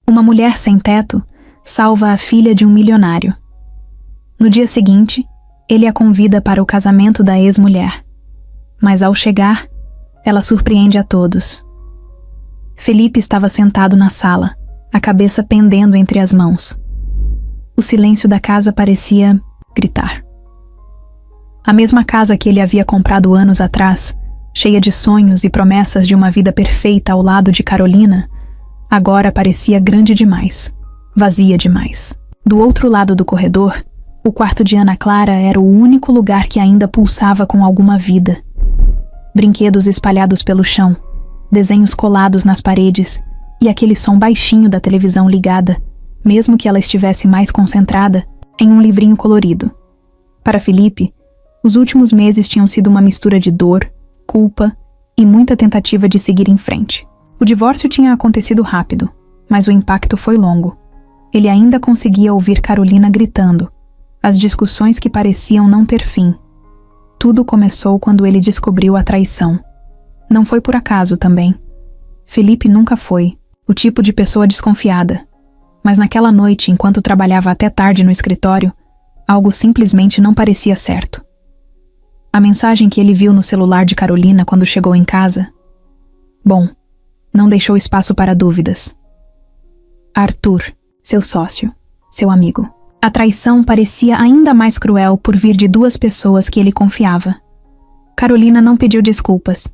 Uma mulher sem teto salva a filha de um milionário. No dia seguinte, ele a convida para o casamento da ex-mulher. Mas ao chegar, ela surpreende a todos. Felipe estava sentado na sala, a cabeça pendendo entre as mãos. O silêncio da casa parecia gritar. A mesma casa que ele havia comprado anos atrás, cheia de sonhos e promessas de uma vida perfeita ao lado de Carolina, agora parecia grande demais, vazia demais. Do outro lado do corredor, o quarto de Ana Clara era o único lugar que ainda pulsava com alguma vida. Brinquedos espalhados pelo chão, desenhos colados nas paredes e aquele som baixinho da televisão ligada, mesmo que ela estivesse mais concentrada, em um livrinho colorido. Para Felipe, os últimos meses tinham sido uma mistura de dor, culpa e muita tentativa de seguir em frente. O divórcio tinha acontecido rápido, mas o impacto foi longo. Ele ainda conseguia ouvir Carolina gritando, as discussões que pareciam não ter fim. Tudo começou quando ele descobriu a traição. Não foi por acaso também. Felipe nunca foi o tipo de pessoa desconfiada. Mas naquela noite, enquanto trabalhava até tarde no escritório, algo simplesmente não parecia certo. A mensagem que ele viu no celular de Carolina quando chegou em casa, bom, não deixou espaço para dúvidas. Arthur, seu sócio, seu amigo. A traição parecia ainda mais cruel por vir de duas pessoas que ele confiava. Carolina não pediu desculpas.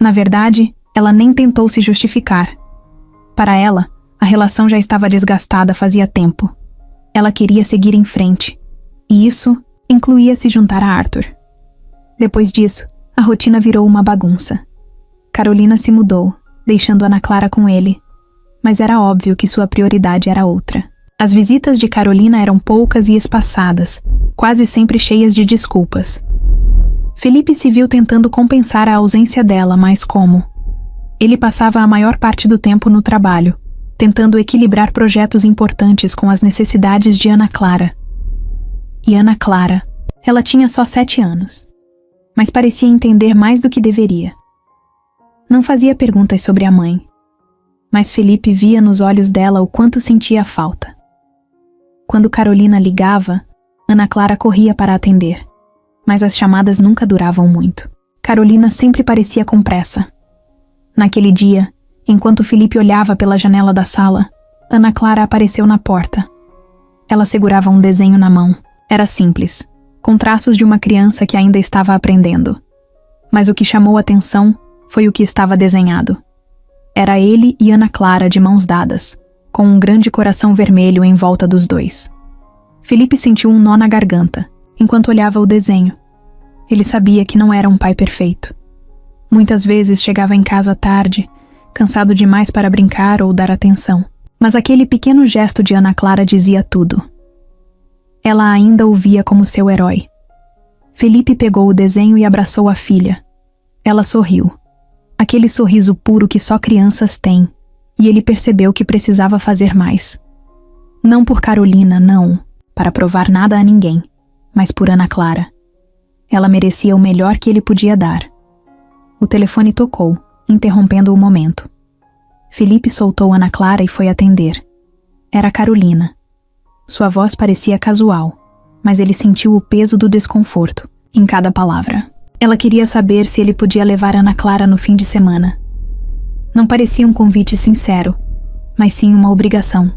Na verdade, ela nem tentou se justificar. Para ela, a relação já estava desgastada fazia tempo. Ela queria seguir em frente, e isso incluía se juntar a Arthur. Depois disso, a rotina virou uma bagunça. Carolina se mudou, deixando Ana Clara com ele, mas era óbvio que sua prioridade era outra. As visitas de Carolina eram poucas e espaçadas, quase sempre cheias de desculpas. Felipe se viu tentando compensar a ausência dela, mas como? Ele passava a maior parte do tempo no trabalho, tentando equilibrar projetos importantes com as necessidades de Ana Clara. E Ana Clara, ela tinha só 7 anos, mas parecia entender mais do que deveria. Não fazia perguntas sobre a mãe, mas Felipe via nos olhos dela o quanto sentia falta. Quando Carolina ligava, Ana Clara corria para atender, mas as chamadas nunca duravam muito. Carolina sempre parecia com pressa. Naquele dia, enquanto Felipe olhava pela janela da sala, Ana Clara apareceu na porta. Ela segurava um desenho na mão. Era simples, com traços de uma criança que ainda estava aprendendo. Mas o que chamou a atenção foi o que estava desenhado. Era ele e Ana Clara de mãos dadas, com um grande coração vermelho em volta dos dois. Felipe sentiu um nó na garganta, enquanto olhava o desenho. Ele sabia que não era um pai perfeito. Muitas vezes chegava em casa tarde, cansado demais para brincar ou dar atenção. Mas aquele pequeno gesto de Ana Clara dizia tudo. Ela ainda o via como seu herói. Felipe pegou o desenho e abraçou a filha. Ela sorriu. Aquele sorriso puro que só crianças têm. E ele percebeu que precisava fazer mais. Não por Carolina, não, para provar nada a ninguém, mas por Ana Clara. Ela merecia o melhor que ele podia dar. O telefone tocou, interrompendo o momento. Felipe soltou Ana Clara e foi atender. Era Carolina. Sua voz parecia casual, mas ele sentiu o peso do desconforto em cada palavra. Ela queria saber se ele podia levar Ana Clara no fim de semana. Não parecia um convite sincero, mas sim uma obrigação.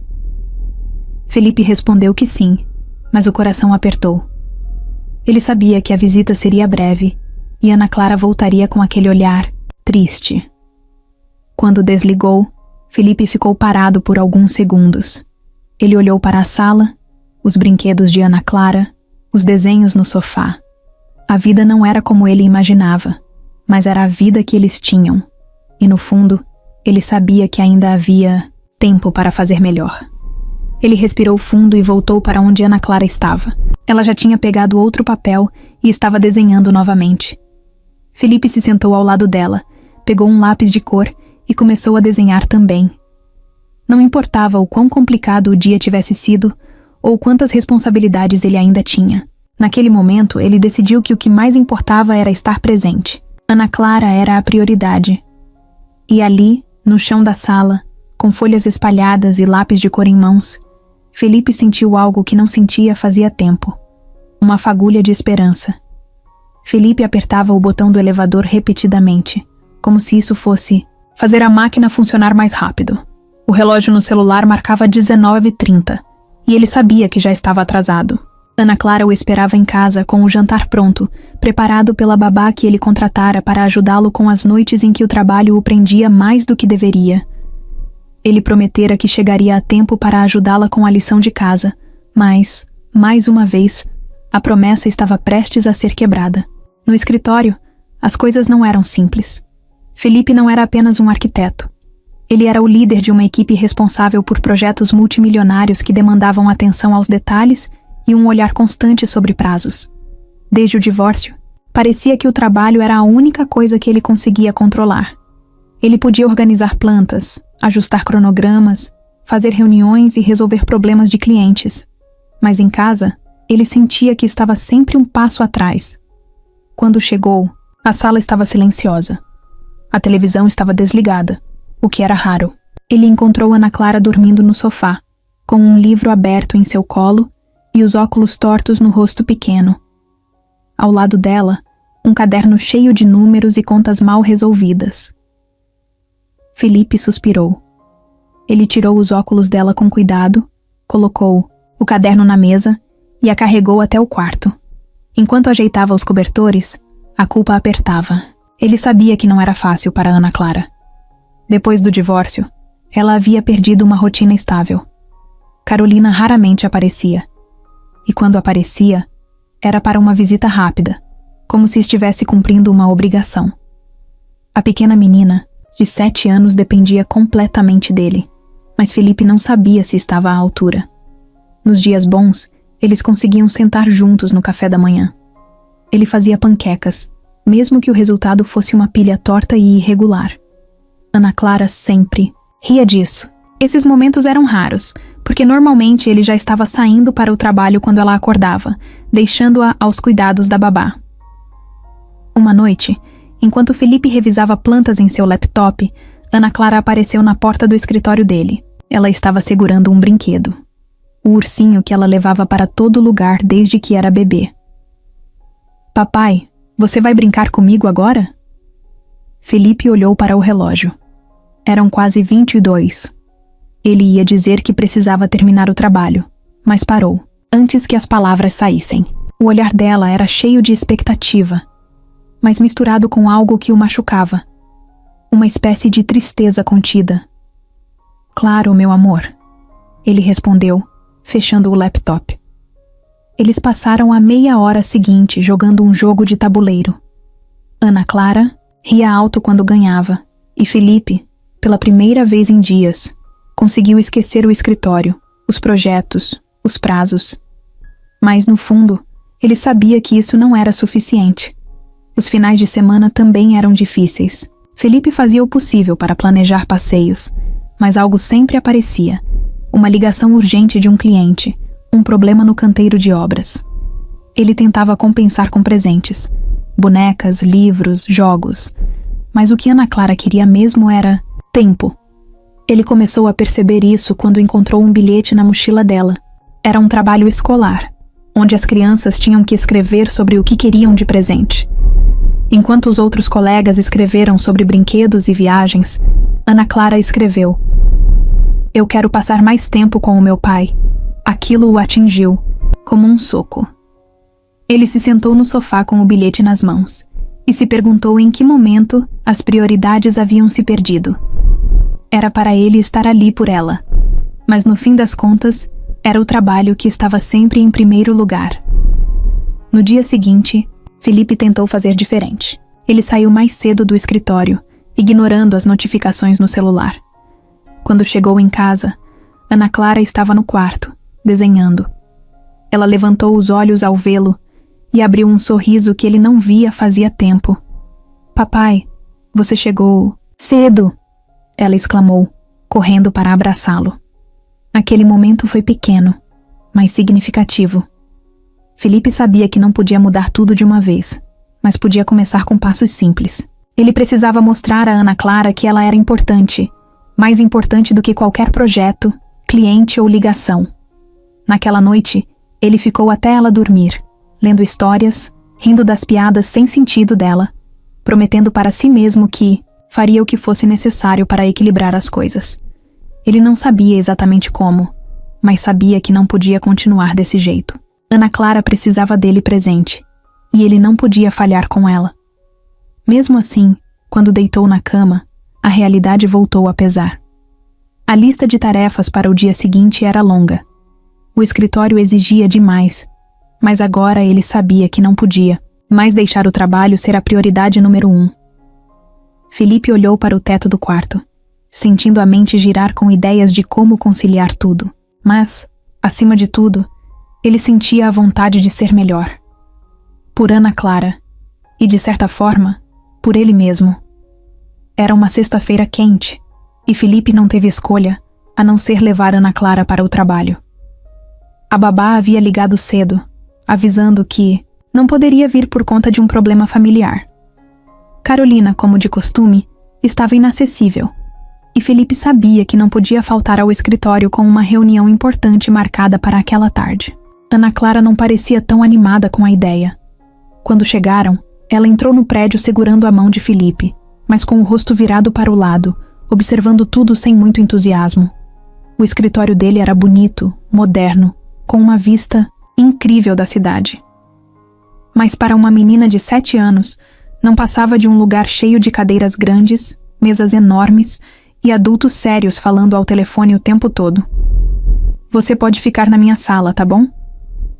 Felipe respondeu que sim, mas o coração apertou. Ele sabia que a visita seria breve e Ana Clara voltaria com aquele olhar triste. Quando desligou, Felipe ficou parado por alguns segundos. Ele olhou para a sala, os brinquedos de Ana Clara, os desenhos no sofá. A vida não era como ele imaginava, mas era a vida que eles tinham. E no fundo, ele sabia que ainda havia tempo para fazer melhor. Ele respirou fundo e voltou para onde Ana Clara estava. Ela já tinha pegado outro papel e estava desenhando novamente. Felipe se sentou ao lado dela, pegou um lápis de cor e começou a desenhar também. Não importava o quão complicado o dia tivesse sido ou quantas responsabilidades ele ainda tinha. Naquele momento, ele decidiu que o que mais importava era estar presente. Ana Clara era a prioridade. E ali, no chão da sala, com folhas espalhadas e lápis de cor em mãos, Felipe sentiu algo que não sentia fazia tempo. Uma fagulha de esperança. Felipe apertava o botão do elevador repetidamente, como se isso fosse fazer a máquina funcionar mais rápido. O relógio no celular marcava 19h30, e ele sabia que já estava atrasado. Ana Clara o esperava em casa com o jantar pronto, preparado pela babá que ele contratara para ajudá-lo com as noites em que o trabalho o prendia mais do que deveria. Ele prometera que chegaria a tempo para ajudá-la com a lição de casa, mas, mais uma vez, a promessa estava prestes a ser quebrada. No escritório, as coisas não eram simples. Felipe não era apenas um arquiteto. Ele era o líder de uma equipe responsável por projetos multimilionários que demandavam atenção aos detalhes e um olhar constante sobre prazos. Desde o divórcio, parecia que o trabalho era a única coisa que ele conseguia controlar. Ele podia organizar plantas, ajustar cronogramas, fazer reuniões e resolver problemas de clientes. Mas em casa, ele sentia que estava sempre um passo atrás. Quando chegou, a sala estava silenciosa. A televisão estava desligada, o que era raro. Ele encontrou Ana Clara dormindo no sofá, com um livro aberto em seu colo e os óculos tortos no rosto pequeno. Ao lado dela, um caderno cheio de números e contas mal resolvidas. Felipe suspirou. Ele tirou os óculos dela com cuidado, colocou o caderno na mesa e a carregou até o quarto. Enquanto ajeitava os cobertores, a culpa apertava. Ele sabia que não era fácil para Ana Clara. Depois do divórcio, ela havia perdido uma rotina estável. Carolina raramente aparecia. E quando aparecia, era para uma visita rápida, como se estivesse cumprindo uma obrigação. A pequena menina, de 7 anos, dependia completamente dele, mas Felipe não sabia se estava à altura. Nos dias bons, eles conseguiam sentar juntos no café da manhã. Ele fazia panquecas, mesmo que o resultado fosse uma pilha torta e irregular. Ana Clara sempre ria disso. Esses momentos eram raros, porque normalmente ele já estava saindo para o trabalho quando ela acordava, deixando-a aos cuidados da babá. Uma noite, enquanto Felipe revisava plantas em seu laptop, Ana Clara apareceu na porta do escritório dele. Ela estava segurando um brinquedo. O ursinho que ela levava para todo lugar desde que era bebê. "Papai, você vai brincar comigo agora?" Felipe olhou para o relógio. Eram quase 22. Ele ia dizer que precisava terminar o trabalho, mas parou, antes que as palavras saíssem. O olhar dela era cheio de expectativa, mas misturado com algo que o machucava. Uma espécie de tristeza contida. "Claro, meu amor", ele respondeu, fechando o laptop. Eles passaram a meia hora seguinte jogando um jogo de tabuleiro. Ana Clara ria alto quando ganhava, e Felipe, pela primeira vez em dias, conseguiu esquecer o escritório, os projetos, os prazos. Mas, no fundo, ele sabia que isso não era suficiente. Os finais de semana também eram difíceis. Felipe fazia o possível para planejar passeios, mas algo sempre aparecia. Uma ligação urgente de um cliente, um problema no canteiro de obras. Ele tentava compensar com presentes, bonecas, livros, jogos. Mas o que Ana Clara queria mesmo era tempo. Ele começou a perceber isso quando encontrou um bilhete na mochila dela. Era um trabalho escolar, onde as crianças tinham que escrever sobre o que queriam de presente. Enquanto os outros colegas escreveram sobre brinquedos e viagens, Ana Clara escreveu: "Eu quero passar mais tempo com o meu pai." Aquilo o atingiu, como um soco. Ele se sentou no sofá com o bilhete nas mãos e se perguntou em que momento as prioridades haviam se perdido. Era para ele estar ali por ela, mas no fim das contas, era o trabalho que estava sempre em primeiro lugar. No dia seguinte, Felipe tentou fazer diferente. Ele saiu mais cedo do escritório, ignorando as notificações no celular. Quando chegou em casa, Ana Clara estava no quarto, desenhando. Ela levantou os olhos ao vê-lo e abriu um sorriso que ele não via fazia tempo. "Papai, você chegou cedo!" ela exclamou, correndo para abraçá-lo. Aquele momento foi pequeno, mas significativo. Felipe sabia que não podia mudar tudo de uma vez, mas podia começar com passos simples. Ele precisava mostrar a Ana Clara que ela era importante, mais importante do que qualquer projeto, cliente ou ligação. Naquela noite, ele ficou até ela dormir, lendo histórias, rindo das piadas sem sentido dela, prometendo para si mesmo que faria o que fosse necessário para equilibrar as coisas. Ele não sabia exatamente como, mas sabia que não podia continuar desse jeito. Ana Clara precisava dele presente, e ele não podia falhar com ela. Mesmo assim, quando deitou na cama, a realidade voltou a pesar. A lista de tarefas para o dia seguinte era longa. O escritório exigia demais, mas agora ele sabia que não podia mais deixar o trabalho ser a prioridade número 1. Felipe olhou para o teto do quarto, sentindo a mente girar com ideias de como conciliar tudo. Mas, acima de tudo, ele sentia a vontade de ser melhor. Por Ana Clara, e de certa forma, por ele mesmo. Era uma sexta-feira quente, e Felipe não teve escolha a não ser levar Ana Clara para o trabalho. A babá havia ligado cedo, avisando que não poderia vir por conta de um problema familiar. Carolina, como de costume, estava inacessível, e Felipe sabia que não podia faltar ao escritório com uma reunião importante marcada para aquela tarde. Ana Clara não parecia tão animada com a ideia. Quando chegaram, ela entrou no prédio segurando a mão de Felipe, mas com o rosto virado para o lado, observando tudo sem muito entusiasmo. O escritório dele era bonito, moderno, com uma vista incrível da cidade. Mas para uma menina de 7 anos, não passava de um lugar cheio de cadeiras grandes, mesas enormes e adultos sérios falando ao telefone o tempo todo. "Você pode ficar na minha sala, tá bom?"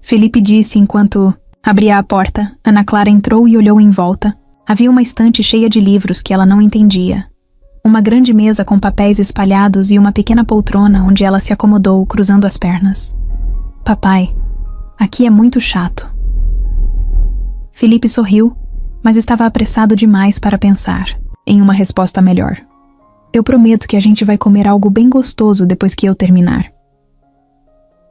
Felipe disse enquanto abria a porta. Ana Clara entrou e olhou em volta. Havia uma estante cheia de livros que ela não entendia. Uma grande mesa com papéis espalhados e uma pequena poltrona onde ela se acomodou, cruzando as pernas. "Papai, aqui é muito chato." Felipe sorriu, mas estava apressado demais para pensar em uma resposta melhor. "Eu prometo que a gente vai comer algo bem gostoso depois que eu terminar."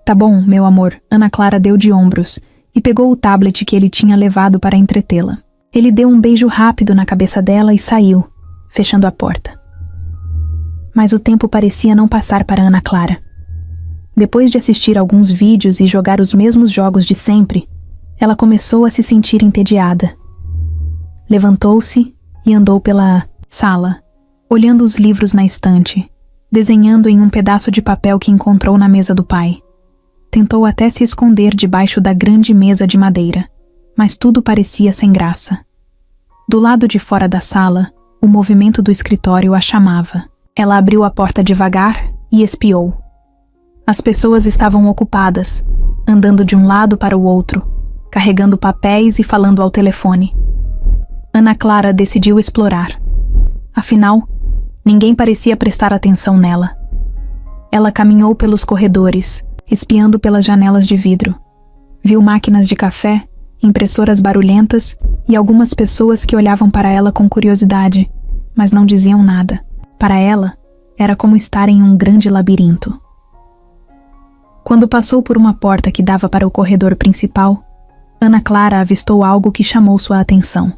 "Tá bom, meu amor." Ana Clara deu de ombros e pegou o tablet que ele tinha levado para entretê-la. Ele deu um beijo rápido na cabeça dela e saiu, fechando a porta. Mas o tempo parecia não passar para Ana Clara. Depois de assistir alguns vídeos e jogar os mesmos jogos de sempre, ela começou a se sentir entediada. Levantou-se e andou pela sala, olhando os livros na estante, desenhando em um pedaço de papel que encontrou na mesa do pai. Tentou até se esconder debaixo da grande mesa de madeira, mas tudo parecia sem graça. Do lado de fora da sala, o movimento do escritório a chamava. Ela abriu a porta devagar e espiou. As pessoas estavam ocupadas, andando de um lado para o outro, carregando papéis e falando ao telefone. Ana Clara decidiu explorar. Afinal, ninguém parecia prestar atenção nela. Ela caminhou pelos corredores, espiando pelas janelas de vidro. Viu máquinas de café, impressoras barulhentas e algumas pessoas que olhavam para ela com curiosidade, mas não diziam nada. Para ela, era como estar em um grande labirinto. Quando passou por uma porta que dava para o corredor principal, Ana Clara avistou algo que chamou sua atenção.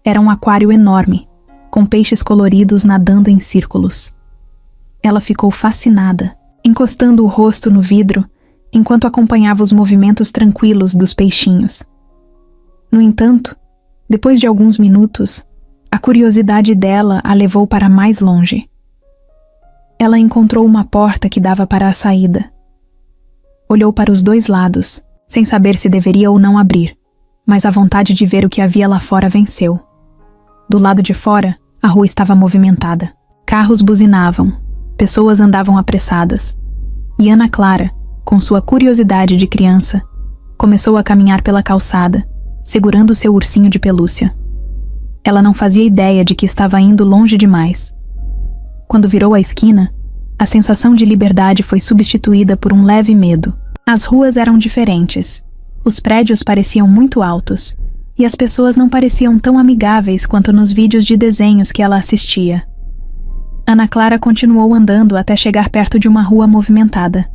Era um aquário enorme, com peixes coloridos nadando em círculos. Ela ficou fascinada, encostando o rosto no vidro, enquanto acompanhava os movimentos tranquilos dos peixinhos. No entanto, depois de alguns minutos, a curiosidade dela a levou para mais longe. Ela encontrou uma porta que dava para a saída. Olhou para os dois lados, sem saber se deveria ou não abrir, mas a vontade de ver o que havia lá fora venceu. Do lado de fora, a rua estava movimentada. Carros buzinavam, pessoas andavam apressadas. E Ana Clara, com sua curiosidade de criança, começou a caminhar pela calçada, segurando seu ursinho de pelúcia. Ela não fazia ideia de que estava indo longe demais. Quando virou a esquina, a sensação de liberdade foi substituída por um leve medo. As ruas eram diferentes. Os prédios pareciam muito altos, e as pessoas não pareciam tão amigáveis quanto nos vídeos de desenhos que ela assistia. Ana Clara continuou andando até chegar perto de uma rua movimentada.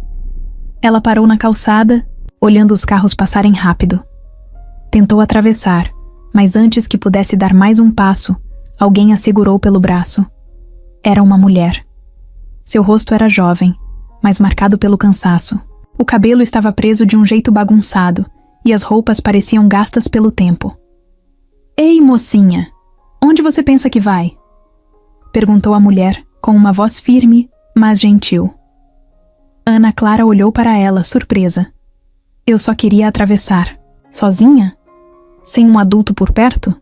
Ela parou na calçada, olhando os carros passarem rápido. Tentou atravessar, mas antes que pudesse dar mais um passo, alguém a segurou pelo braço. Era uma mulher. Seu rosto era jovem, mas marcado pelo cansaço. O cabelo estava preso de um jeito bagunçado e as roupas pareciam gastas pelo tempo. "Ei, mocinha, onde você pensa que vai?" perguntou a mulher com uma voz firme, mas gentil. Ana Clara olhou para ela, surpresa. "Eu só queria atravessar. Sozinha? Sem um adulto por perto?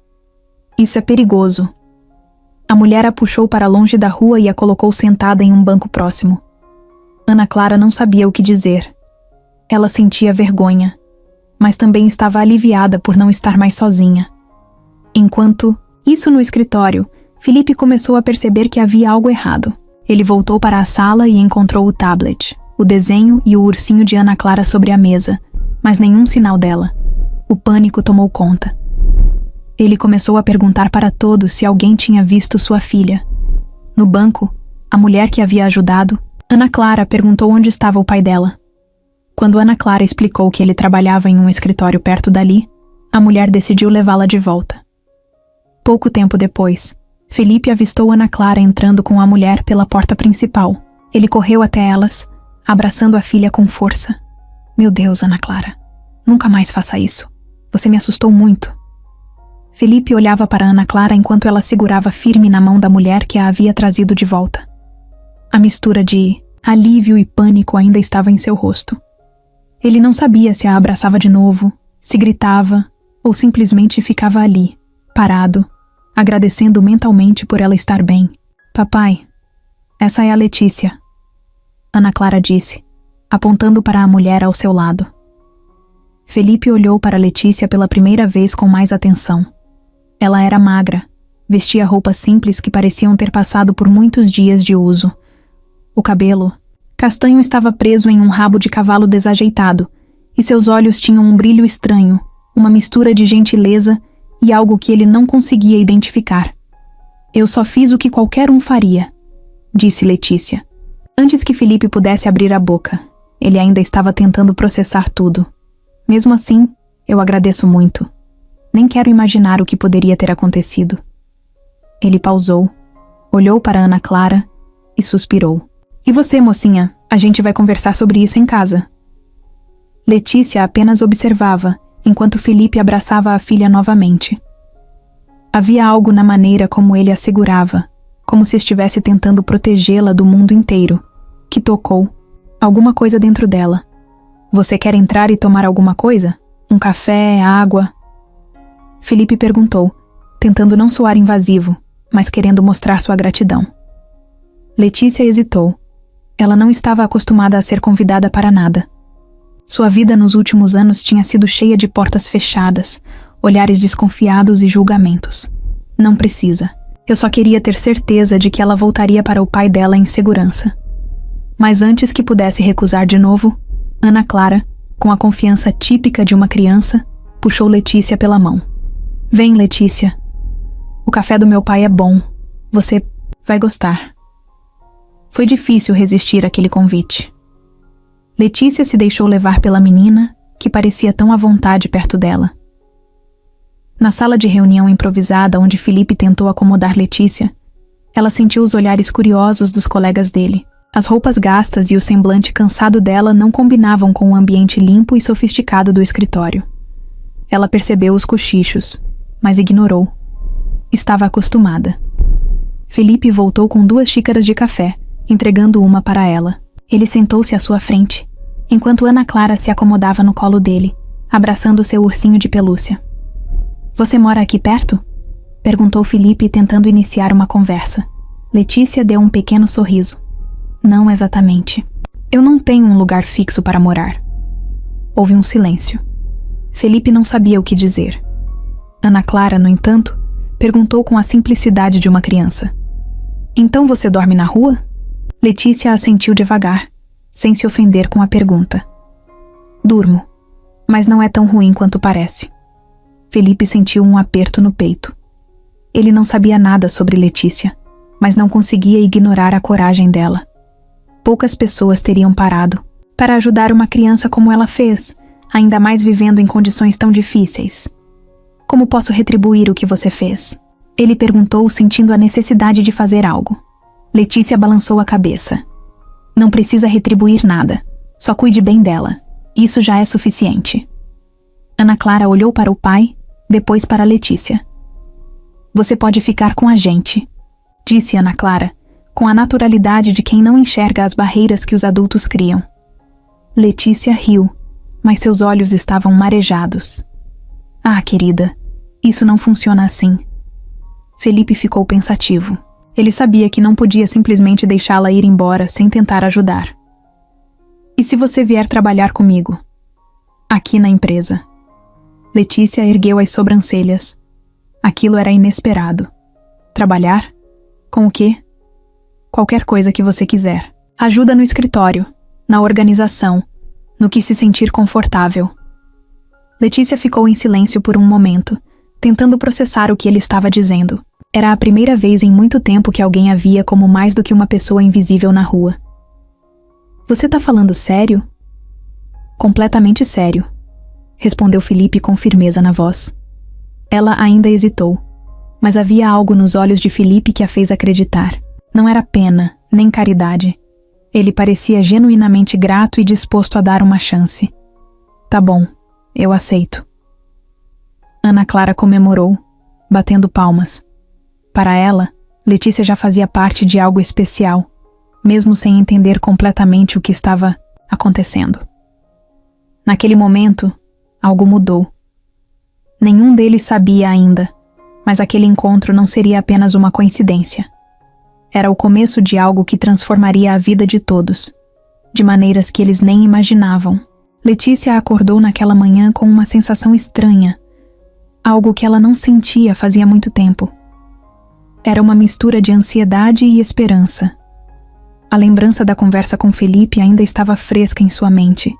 Isso é perigoso." A mulher a puxou para longe da rua e a colocou sentada em um banco próximo. Ana Clara não sabia o que dizer. Ela sentia vergonha, mas também estava aliviada por não estar mais sozinha. Enquanto isso no escritório, Felipe começou a perceber que havia algo errado. Ele voltou para a sala e encontrou o tablet, o desenho e o ursinho de Ana Clara sobre a mesa, mas nenhum sinal dela. O pânico tomou conta. Ele começou a perguntar para todos se alguém tinha visto sua filha. No banco, a mulher que havia ajudado, Ana Clara, perguntou onde estava o pai dela. Quando Ana Clara explicou que ele trabalhava em um escritório perto dali, a mulher decidiu levá-la de volta. Pouco tempo depois, Felipe avistou Ana Clara entrando com a mulher pela porta principal. Ele correu até elas, abraçando a filha com força. "Meu Deus, Ana Clara, nunca mais faça isso. Você me assustou muito." Felipe olhava para Ana Clara enquanto ela segurava firme na mão da mulher que a havia trazido de volta. A mistura de alívio e pânico ainda estava em seu rosto. Ele não sabia se a abraçava de novo, se gritava ou simplesmente ficava ali, parado, agradecendo mentalmente por ela estar bem. "Papai, essa é a Letícia", Ana Clara disse, apontando para a mulher ao seu lado. Felipe olhou para Letícia pela primeira vez com mais atenção. Ela era magra, vestia roupas simples que pareciam ter passado por muitos dias de uso. O cabelo castanho estava preso em um rabo de cavalo desajeitado, e seus olhos tinham um brilho estranho, uma mistura de gentileza e algo que ele não conseguia identificar. "Eu só fiz o que qualquer um faria", disse Letícia. Antes que Felipe pudesse abrir a boca, ele ainda estava tentando processar tudo. "Mesmo assim, eu agradeço muito. Nem quero imaginar o que poderia ter acontecido." Ele pausou, olhou para Ana Clara e suspirou. "E você, mocinha? A gente vai conversar sobre isso em casa." Letícia apenas observava, enquanto Felipe abraçava a filha novamente. Havia algo na maneira como ele a segurava, como se estivesse tentando protegê-la do mundo inteiro, que tocou alguma coisa dentro dela. "Você quer entrar e tomar alguma coisa? Um café, água?" Felipe perguntou, tentando não soar invasivo, mas querendo mostrar sua gratidão. Letícia hesitou. Ela não estava acostumada a ser convidada para nada. Sua vida nos últimos anos tinha sido cheia de portas fechadas, olhares desconfiados e julgamentos. "Não precisa. Eu só queria ter certeza de que ela voltaria para o pai dela em segurança." Mas antes que pudesse recusar de novo, Ana Clara, com a confiança típica de uma criança, puxou Letícia pela mão. "Vem, Letícia. O café do meu pai é bom. Você vai gostar." Foi difícil resistir àquele convite. Letícia se deixou levar pela menina, que parecia tão à vontade perto dela. Na sala de reunião improvisada onde Felipe tentou acomodar Letícia, ela sentiu os olhares curiosos dos colegas dele. As roupas gastas e o semblante cansado dela não combinavam com o ambiente limpo e sofisticado do escritório. Ela percebeu os cochichos, mas ignorou. Estava acostumada. Felipe voltou com 2 xícaras de café, entregando uma para ela. Ele sentou-se à sua frente, enquanto Ana Clara se acomodava no colo dele, abraçando seu ursinho de pelúcia. "Você mora aqui perto?" perguntou Felipe, tentando iniciar uma conversa. Letícia deu um pequeno sorriso. "Não exatamente. Eu não tenho um lugar fixo para morar." Houve um silêncio. Felipe não sabia o que dizer. Ana Clara, no entanto, perguntou com a simplicidade de uma criança. "Então você dorme na rua?" Letícia assentiu devagar, sem se ofender com a pergunta. "Durmo, mas não é tão ruim quanto parece." Felipe sentiu um aperto no peito. Ele não sabia nada sobre Letícia, mas não conseguia ignorar a coragem dela. Poucas pessoas teriam parado para ajudar uma criança como ela fez, ainda mais vivendo em condições tão difíceis. "Como posso retribuir o que você fez?" ele perguntou, sentindo a necessidade de fazer algo. Letícia balançou a cabeça. Não precisa retribuir nada. Só cuide bem dela. Isso já é suficiente. Ana Clara olhou para o pai, depois para Letícia. Você pode ficar com a gente, disse Ana Clara, com a naturalidade de quem não enxerga as barreiras que os adultos criam. Letícia riu, mas seus olhos estavam marejados. Ah, querida, isso não funciona assim. Felipe ficou pensativo. Ele sabia que não podia simplesmente deixá-la ir embora sem tentar ajudar. E se você vier trabalhar comigo? Aqui na empresa. Letícia ergueu as sobrancelhas. Aquilo era inesperado. Trabalhar? Com o quê? Qualquer coisa que você quiser. Ajuda no escritório, na organização, no que se sentir confortável. Letícia ficou em silêncio por um momento, tentando processar o que ele estava dizendo. Era a primeira vez em muito tempo que alguém a via como mais do que uma pessoa invisível na rua. Você tá falando sério? Completamente sério, respondeu Felipe com firmeza na voz. Ela ainda hesitou, mas havia algo nos olhos de Felipe que a fez acreditar. Não era pena, nem caridade. Ele parecia genuinamente grato e disposto a dar uma chance. Tá bom, eu aceito. Ana Clara comemorou, batendo palmas. Para ela, Letícia já fazia parte de algo especial, mesmo sem entender completamente o que estava acontecendo. Naquele momento, algo mudou. Nenhum deles sabia ainda, mas aquele encontro não seria apenas uma coincidência. Era o começo de algo que transformaria a vida de todos, de maneiras que eles nem imaginavam. Letícia acordou naquela manhã com uma sensação estranha, algo que ela não sentia fazia muito tempo. Era uma mistura de ansiedade e esperança. A lembrança da conversa com Felipe ainda estava fresca em sua mente,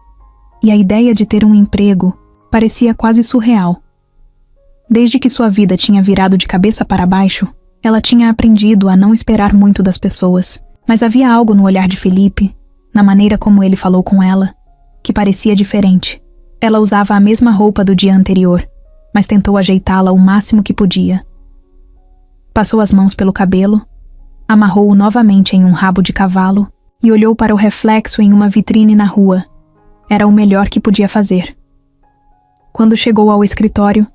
e a ideia de ter um emprego parecia quase surreal. Desde que sua vida tinha virado de cabeça para baixo, ela tinha aprendido a não esperar muito das pessoas, mas havia algo no olhar de Felipe, na maneira como ele falou com ela, que parecia diferente. Ela usava a mesma roupa do dia anterior, mas tentou ajeitá-la o máximo que podia. Passou as mãos pelo cabelo, amarrou-o novamente em um rabo de cavalo e olhou para o reflexo em uma vitrine na rua. Era o melhor que podia fazer. Quando chegou ao escritório,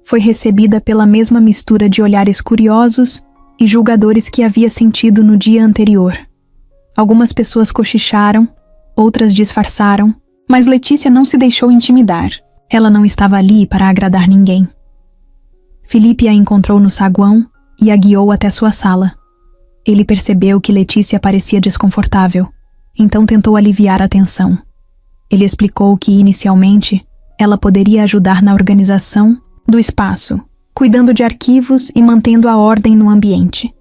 foi recebida pela mesma mistura de olhares curiosos e julgadores que havia sentido no dia anterior. Algumas pessoas cochicharam, outras disfarçaram, mas Letícia não se deixou intimidar. Ela não estava ali para agradar ninguém. Felipe a encontrou no saguão e a guiou até sua sala. Ele percebeu que Letícia parecia desconfortável, então tentou aliviar a tensão. Ele explicou que, inicialmente, ela poderia ajudar na organização do espaço, cuidando de arquivos e mantendo a ordem no ambiente.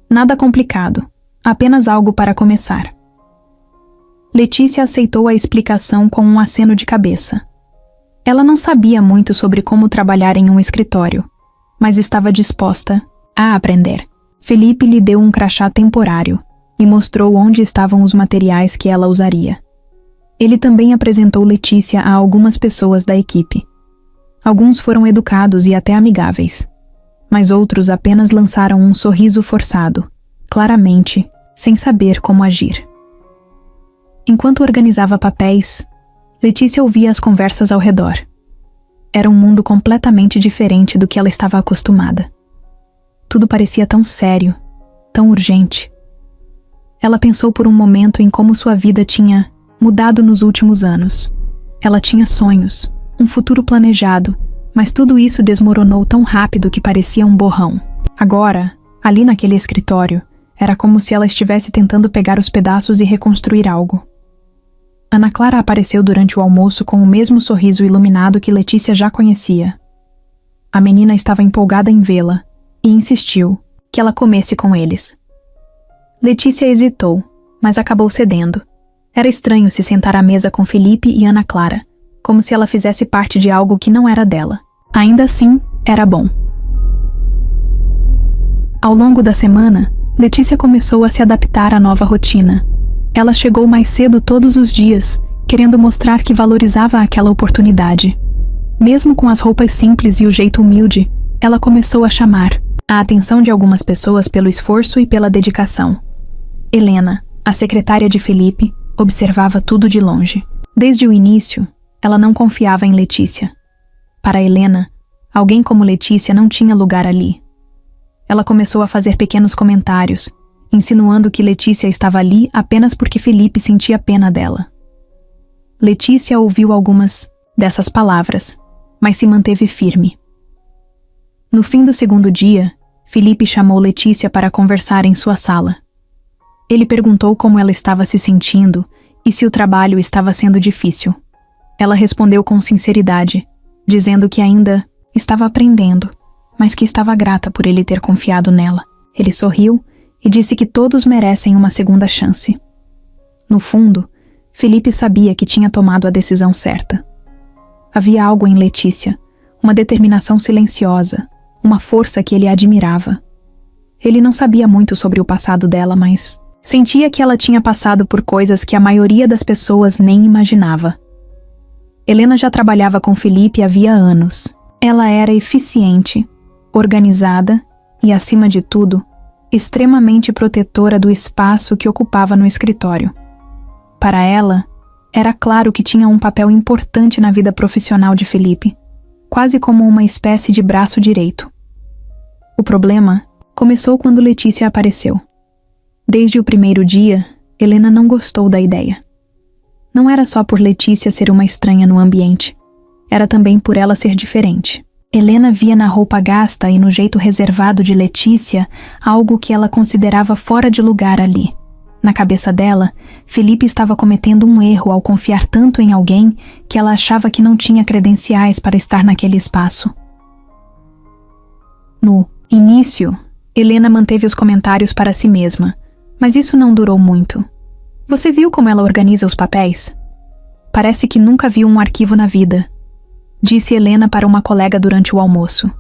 Nada complicado, apenas algo para começar. Letícia aceitou a explicação com um aceno de cabeça. Ela não sabia muito sobre como trabalhar em um escritório, mas estava disposta a aprender. Felipe lhe deu um crachá temporário e mostrou onde estavam os materiais que ela usaria. Ele também apresentou Letícia a algumas pessoas da equipe. Alguns foram educados e até amigáveis, mas outros apenas lançaram um sorriso forçado, claramente, sem saber como agir. Enquanto organizava papéis, Letícia ouvia as conversas ao redor. Era um mundo completamente diferente do que ela estava acostumada. Tudo parecia tão sério, tão urgente. Ela pensou por um momento em como sua vida tinha mudado nos últimos anos. Ela tinha sonhos, um futuro planejado, mas tudo isso desmoronou tão rápido que parecia um borrão. Agora, ali naquele escritório, era como se ela estivesse tentando pegar os pedaços e reconstruir algo. Ana Clara apareceu durante o almoço com o mesmo sorriso iluminado que Letícia já conhecia. A menina estava empolgada em vê-la e insistiu que ela comesse com eles. Letícia hesitou, mas acabou cedendo. Era estranho se sentar à mesa com Felipe e Ana Clara, como se ela fizesse parte de algo que não era dela. Ainda assim, era bom. Ao longo da semana, Letícia começou a se adaptar à nova rotina. Ela chegou mais cedo todos os dias, querendo mostrar que valorizava aquela oportunidade. Mesmo com as roupas simples e o jeito humilde, ela começou a chamar a atenção de algumas pessoas pelo esforço e pela dedicação. Helena, A secretária de Felipe observava tudo de longe. Desde o início, ela não confiava em Letícia. Para Helena, alguém como Letícia não tinha lugar ali. Ela começou a fazer pequenos comentários, insinuando que Letícia estava ali apenas porque Felipe sentia pena dela. Letícia ouviu algumas dessas palavras, mas se manteve firme. No fim do segundo dia, Felipe chamou Letícia para conversar em sua sala. Ele perguntou como ela estava se sentindo e se o trabalho estava sendo difícil. Ela respondeu com sinceridade, dizendo que ainda estava aprendendo, mas que estava grata por ele ter confiado nela. Ele sorriu e disse que todos merecem uma segunda chance. No fundo, Felipe sabia que tinha tomado a decisão certa. Havia algo em Letícia, uma determinação silenciosa, uma força que ele admirava. Ele não sabia muito sobre o passado dela, mas sentia que ela tinha passado por coisas que a maioria das pessoas nem imaginava. Helena já trabalhava com Felipe havia anos. Ela era eficiente, organizada e, acima de tudo, extremamente protetora do espaço que ocupava no escritório. Para ela, era claro que tinha um papel importante na vida profissional de Felipe, quase como uma espécie de braço direito. O problema começou quando Letícia apareceu. Desde o primeiro dia, Helena não gostou da ideia. Não era só por Letícia ser uma estranha no ambiente, era também por ela ser diferente. Helena via na roupa gasta e no jeito reservado de Letícia algo que ela considerava fora de lugar ali. Na cabeça dela, Felipe estava cometendo um erro ao confiar tanto em alguém que ela achava que não tinha credenciais para estar naquele espaço. No início, Helena manteve os comentários para si mesma, mas isso não durou muito. Você viu como ela organiza os papéis? Parece que nunca viu um arquivo na vida, disse Helena para uma colega durante o almoço.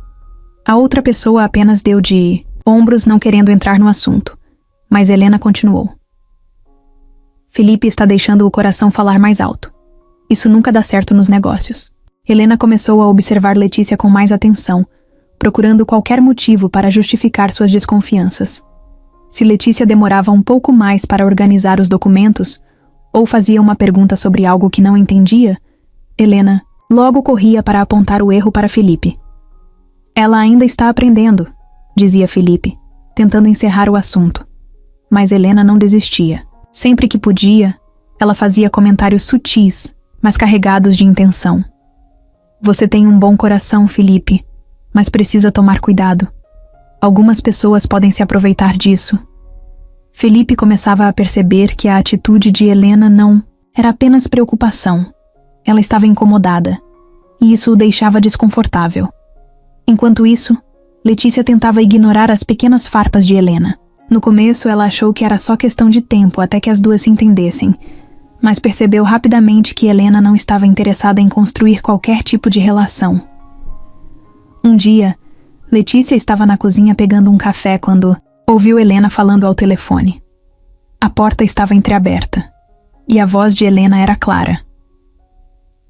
A outra pessoa apenas deu de ombros, não querendo entrar no assunto, mas Helena continuou. Felipe está deixando o coração falar mais alto. Isso nunca dá certo nos negócios. Helena começou a observar Letícia com mais atenção, procurando qualquer motivo para justificar suas desconfianças. Se Letícia demorava um pouco mais para organizar os documentos, ou fazia uma pergunta sobre algo que não entendia, Helena logo corria para apontar o erro para Felipe. Ela ainda está aprendendo, dizia Felipe, tentando encerrar o assunto. Mas Helena não desistia. Sempre que podia, ela fazia comentários sutis, mas carregados de intenção. Você tem um bom coração, Felipe, mas precisa tomar cuidado. Algumas pessoas podem se aproveitar disso. Felipe começava a perceber que a atitude de Helena não era apenas preocupação. Ela estava incomodada, e isso o deixava desconfortável. Enquanto isso, Letícia tentava ignorar as pequenas farpas de Helena. No começo, ela achou que era só questão de tempo até que as duas se entendessem, mas percebeu rapidamente que Helena não estava interessada em construir qualquer tipo de relação. Um dia, Letícia estava na cozinha pegando um café quando ouviu Helena falando ao telefone. A porta estava entreaberta, e a voz de Helena era clara.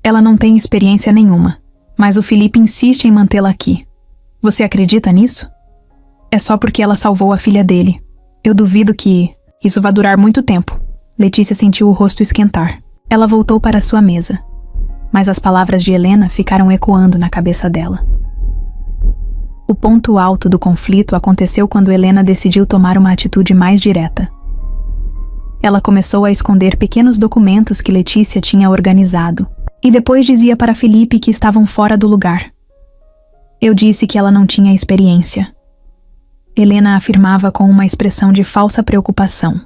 Ela não tem experiência nenhuma, mas o Felipe insiste em mantê-la aqui. Você acredita nisso? É só porque ela salvou a filha dele. Eu duvido que isso vá durar muito tempo. Letícia sentiu o rosto esquentar. Ela voltou para sua mesa, mas as palavras de Helena ficaram ecoando na cabeça dela. O ponto alto do conflito aconteceu quando Helena decidiu tomar uma atitude mais direta. Ela começou a esconder pequenos documentos que Letícia tinha organizado, e depois dizia para Felipe que estavam fora do lugar. Eu disse que ela não tinha experiência. Helena afirmava com uma expressão de falsa preocupação.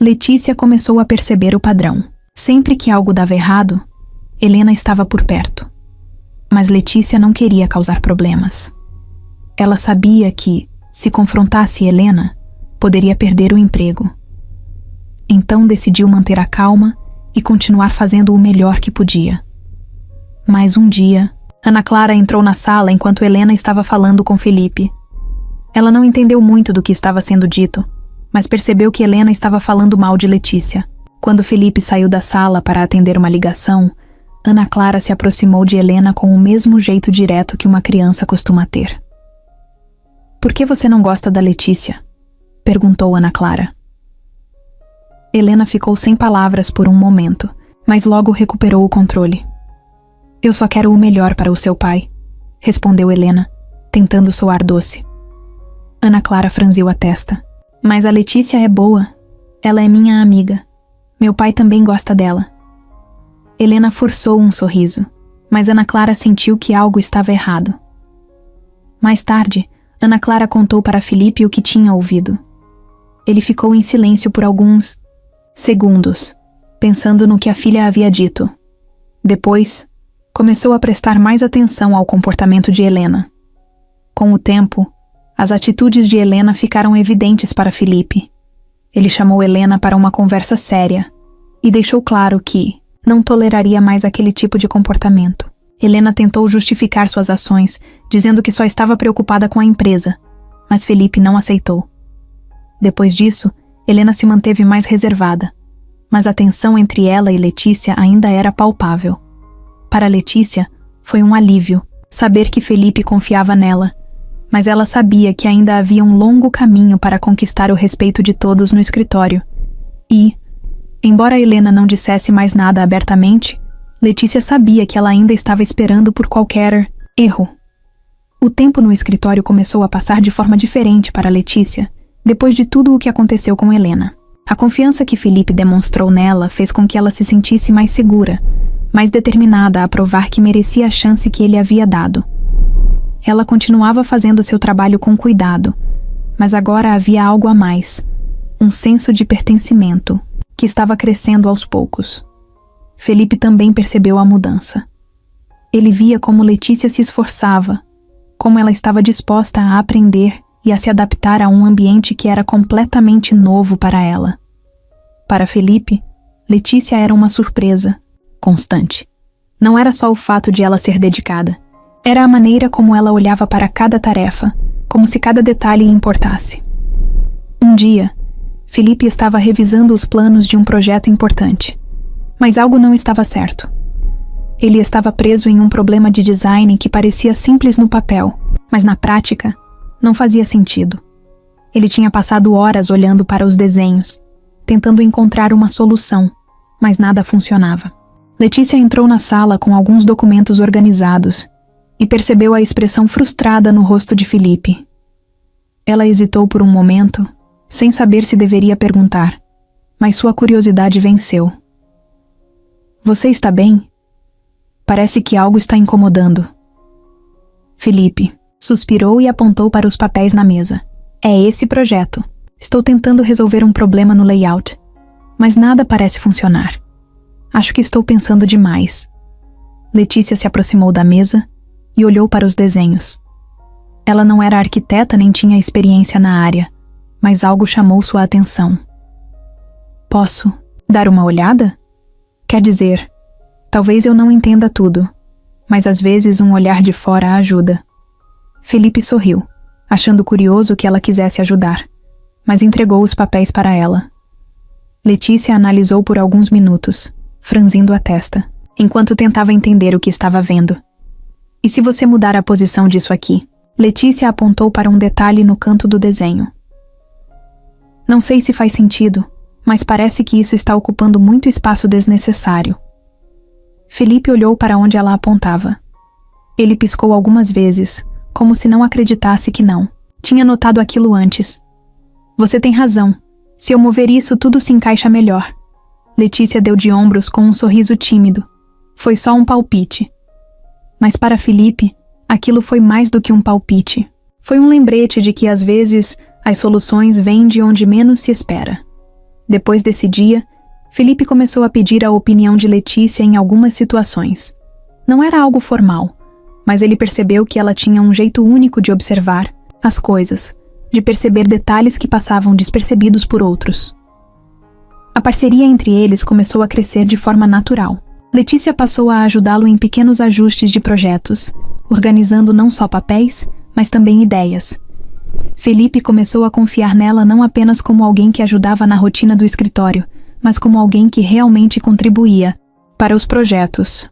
Letícia começou a perceber o padrão. Sempre que algo dava errado, Helena estava por perto. Mas Letícia não queria causar problemas. Ela sabia que, se confrontasse Helena, poderia perder o emprego. Então decidiu manter a calma e continuar fazendo o melhor que podia. Mas um dia, Ana Clara entrou na sala enquanto Helena estava falando com Felipe. Ela não entendeu muito do que estava sendo dito, mas percebeu que Helena estava falando mal de Letícia. Quando Felipe saiu da sala para atender uma ligação, Ana Clara se aproximou de Helena com o mesmo jeito direto que uma criança costuma ter. Por que você não gosta da Letícia? Perguntou Ana Clara. Helena ficou sem palavras por um momento, mas logo recuperou o controle. Eu só quero o melhor para o seu pai, respondeu Helena, tentando soar doce. Ana Clara franziu a testa. Mas a Letícia é boa. Ela é minha amiga. Meu pai também gosta dela. Helena forçou um sorriso, mas Ana Clara sentiu que algo estava errado. Mais tarde, Ana Clara contou para Felipe o que tinha ouvido. Ele ficou em silêncio por alguns segundos, pensando no que a filha havia dito. Depois, começou a prestar mais atenção ao comportamento de Helena. Com o tempo, as atitudes de Helena ficaram evidentes para Felipe. Ele chamou Helena para uma conversa séria e deixou claro que não toleraria mais aquele tipo de comportamento. Helena tentou justificar suas ações, dizendo que só estava preocupada com a empresa, mas Felipe não aceitou. Depois disso, Helena se manteve mais reservada, mas a tensão entre ela e Letícia ainda era palpável. Para Letícia, foi um alívio saber que Felipe confiava nela, mas ela sabia que ainda havia um longo caminho para conquistar o respeito de todos no escritório. E, embora Helena não dissesse mais nada abertamente, Letícia sabia que ela ainda estava esperando por qualquer erro. O tempo no escritório começou a passar de forma diferente para Letícia, depois de tudo o que aconteceu com Helena. A confiança que Felipe demonstrou nela fez com que ela se sentisse mais segura, mais determinada a provar que merecia a chance que ele havia dado. Ela continuava fazendo seu trabalho com cuidado, mas agora havia algo a mais, um senso de pertencimento, que estava crescendo aos poucos. Felipe também percebeu a mudança. Ele via como Letícia se esforçava, como ela estava disposta a aprender e a se adaptar a um ambiente que era completamente novo para ela. Para Felipe, Letícia era uma surpresa constante. Não era só o fato de ela ser dedicada. Era a maneira como ela olhava para cada tarefa, como se cada detalhe importasse. Um dia, Felipe estava revisando os planos de um projeto importante, mas algo não estava certo. Ele estava preso em um problema de design que parecia simples no papel, mas na prática, não fazia sentido. Ele tinha passado horas olhando para os desenhos, tentando encontrar uma solução, mas nada funcionava. Letícia entrou na sala com alguns documentos organizados e percebeu a expressão frustrada no rosto de Felipe. Ela hesitou por um momento, sem saber se deveria perguntar, mas sua curiosidade venceu. Você está bem? Parece que algo está incomodando. Felipe suspirou e apontou para os papéis na mesa. É esse projeto. Estou tentando resolver um problema no layout, mas nada parece funcionar. Acho que estou pensando demais. Letícia se aproximou da mesa e olhou para os desenhos. Ela não era arquiteta nem tinha experiência na área, mas algo chamou sua atenção. Posso dar uma olhada? Quer dizer, talvez eu não entenda tudo, mas às vezes um olhar de fora ajuda. Felipe sorriu, achando curioso que ela quisesse ajudar, mas entregou os papéis para ela. Letícia analisou por alguns minutos, franzindo a testa, enquanto tentava entender o que estava vendo. E se você mudar a posição disso aqui? Letícia apontou para um detalhe no canto do desenho. Não sei se faz sentido, mas parece que isso está ocupando muito espaço desnecessário. Felipe olhou para onde ela apontava. Ele piscou algumas vezes, como se não acreditasse que não. Tinha notado aquilo antes. Você tem razão. Se eu mover isso, tudo se encaixa melhor. Letícia deu de ombros com um sorriso tímido. Foi só um palpite. Mas para Felipe, aquilo foi mais do que um palpite. Foi um lembrete de que, às vezes, as soluções vêm de onde menos se espera. Depois desse dia, Felipe começou a pedir a opinião de Letícia em algumas situações. Não era algo formal, mas ele percebeu que ela tinha um jeito único de observar as coisas, de perceber detalhes que passavam despercebidos por outros. A parceria entre eles começou a crescer de forma natural. Letícia passou a ajudá-lo em pequenos ajustes de projetos, organizando não só papéis, mas também ideias. Felipe começou a confiar nela não apenas como alguém que ajudava na rotina do escritório, mas como alguém que realmente contribuía para os projetos.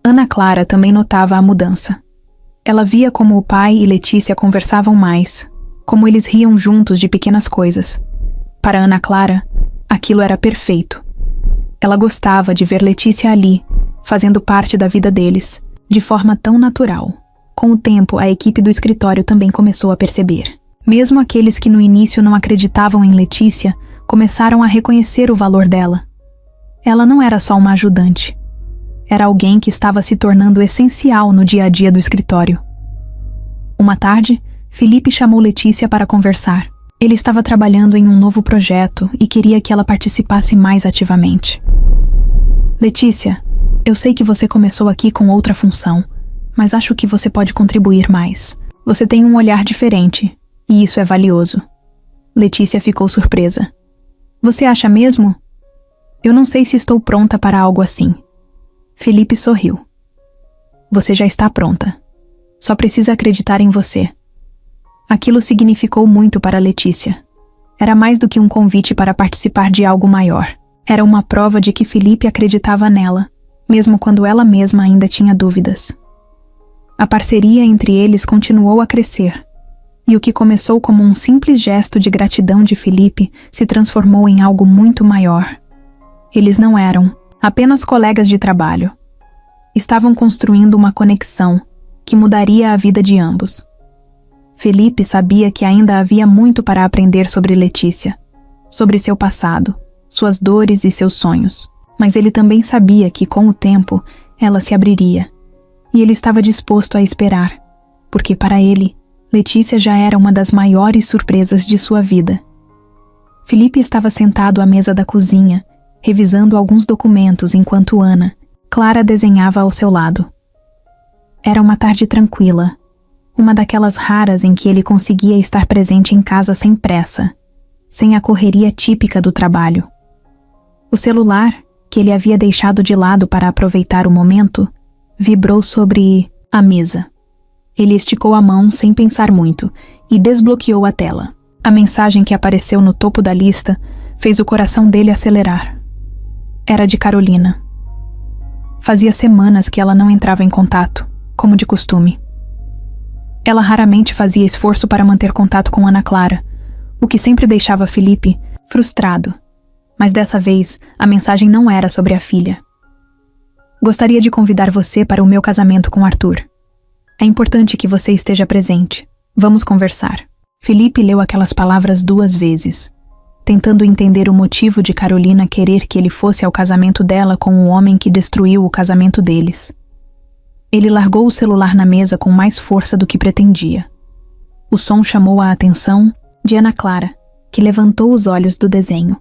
Ana Clara também notava a mudança. Ela via como o pai e Letícia conversavam mais, como eles riam juntos de pequenas coisas. Para Ana Clara, aquilo era perfeito. Ela gostava de ver Letícia ali, fazendo parte da vida deles, de forma tão natural. Com o tempo, a equipe do escritório também começou a perceber. Mesmo aqueles que no início não acreditavam em Letícia, começaram a reconhecer o valor dela. Ela não era só uma ajudante. Era alguém que estava se tornando essencial no dia a dia do escritório. Uma tarde, Felipe chamou Letícia para conversar. Ele estava trabalhando em um novo projeto e queria que ela participasse mais ativamente. Letícia, eu sei que você começou aqui com outra função, mas acho que você pode contribuir mais. Você tem um olhar diferente, e isso é valioso. Letícia ficou surpresa. Você acha mesmo? Eu não sei se estou pronta para algo assim. Felipe sorriu. Você já está pronta. Só precisa acreditar em você. Aquilo significou muito para Letícia. Era mais do que um convite para participar de algo maior. Era uma prova de que Felipe acreditava nela, mesmo quando ela mesma ainda tinha dúvidas. A parceria entre eles continuou a crescer, e o que começou como um simples gesto de gratidão de Felipe se transformou em algo muito maior. Eles não eram apenas colegas de trabalho. Estavam construindo uma conexão que mudaria a vida de ambos. Felipe sabia que ainda havia muito para aprender sobre Letícia, sobre seu passado, suas dores e seus sonhos. Mas ele também sabia que, com o tempo, ela se abriria. E ele estava disposto a esperar, porque para ele, Letícia já era uma das maiores surpresas de sua vida. Felipe estava sentado à mesa da cozinha, revisando alguns documentos enquanto Ana, Clara, desenhava ao seu lado. Era uma tarde tranquila, uma daquelas raras em que ele conseguia estar presente em casa sem pressa, sem a correria típica do trabalho. O celular, que ele havia deixado de lado para aproveitar o momento, vibrou sobre a mesa. Ele esticou a mão sem pensar muito e desbloqueou a tela. A mensagem que apareceu no topo da lista fez o coração dele acelerar. Era de Carolina. Fazia semanas que ela não entrava em contato, como de costume. Ela raramente fazia esforço para manter contato com Ana Clara, o que sempre deixava Felipe frustrado. Mas dessa vez, a mensagem não era sobre a filha. Gostaria de convidar você para o meu casamento com Arthur. É importante que você esteja presente. Vamos conversar. Felipe leu aquelas palavras 2 vezes, tentando entender o motivo de Carolina querer que ele fosse ao casamento dela com o homem que destruiu o casamento deles. Ele largou o celular na mesa com mais força do que pretendia. O som chamou a atenção de Ana Clara, que levantou os olhos do desenho.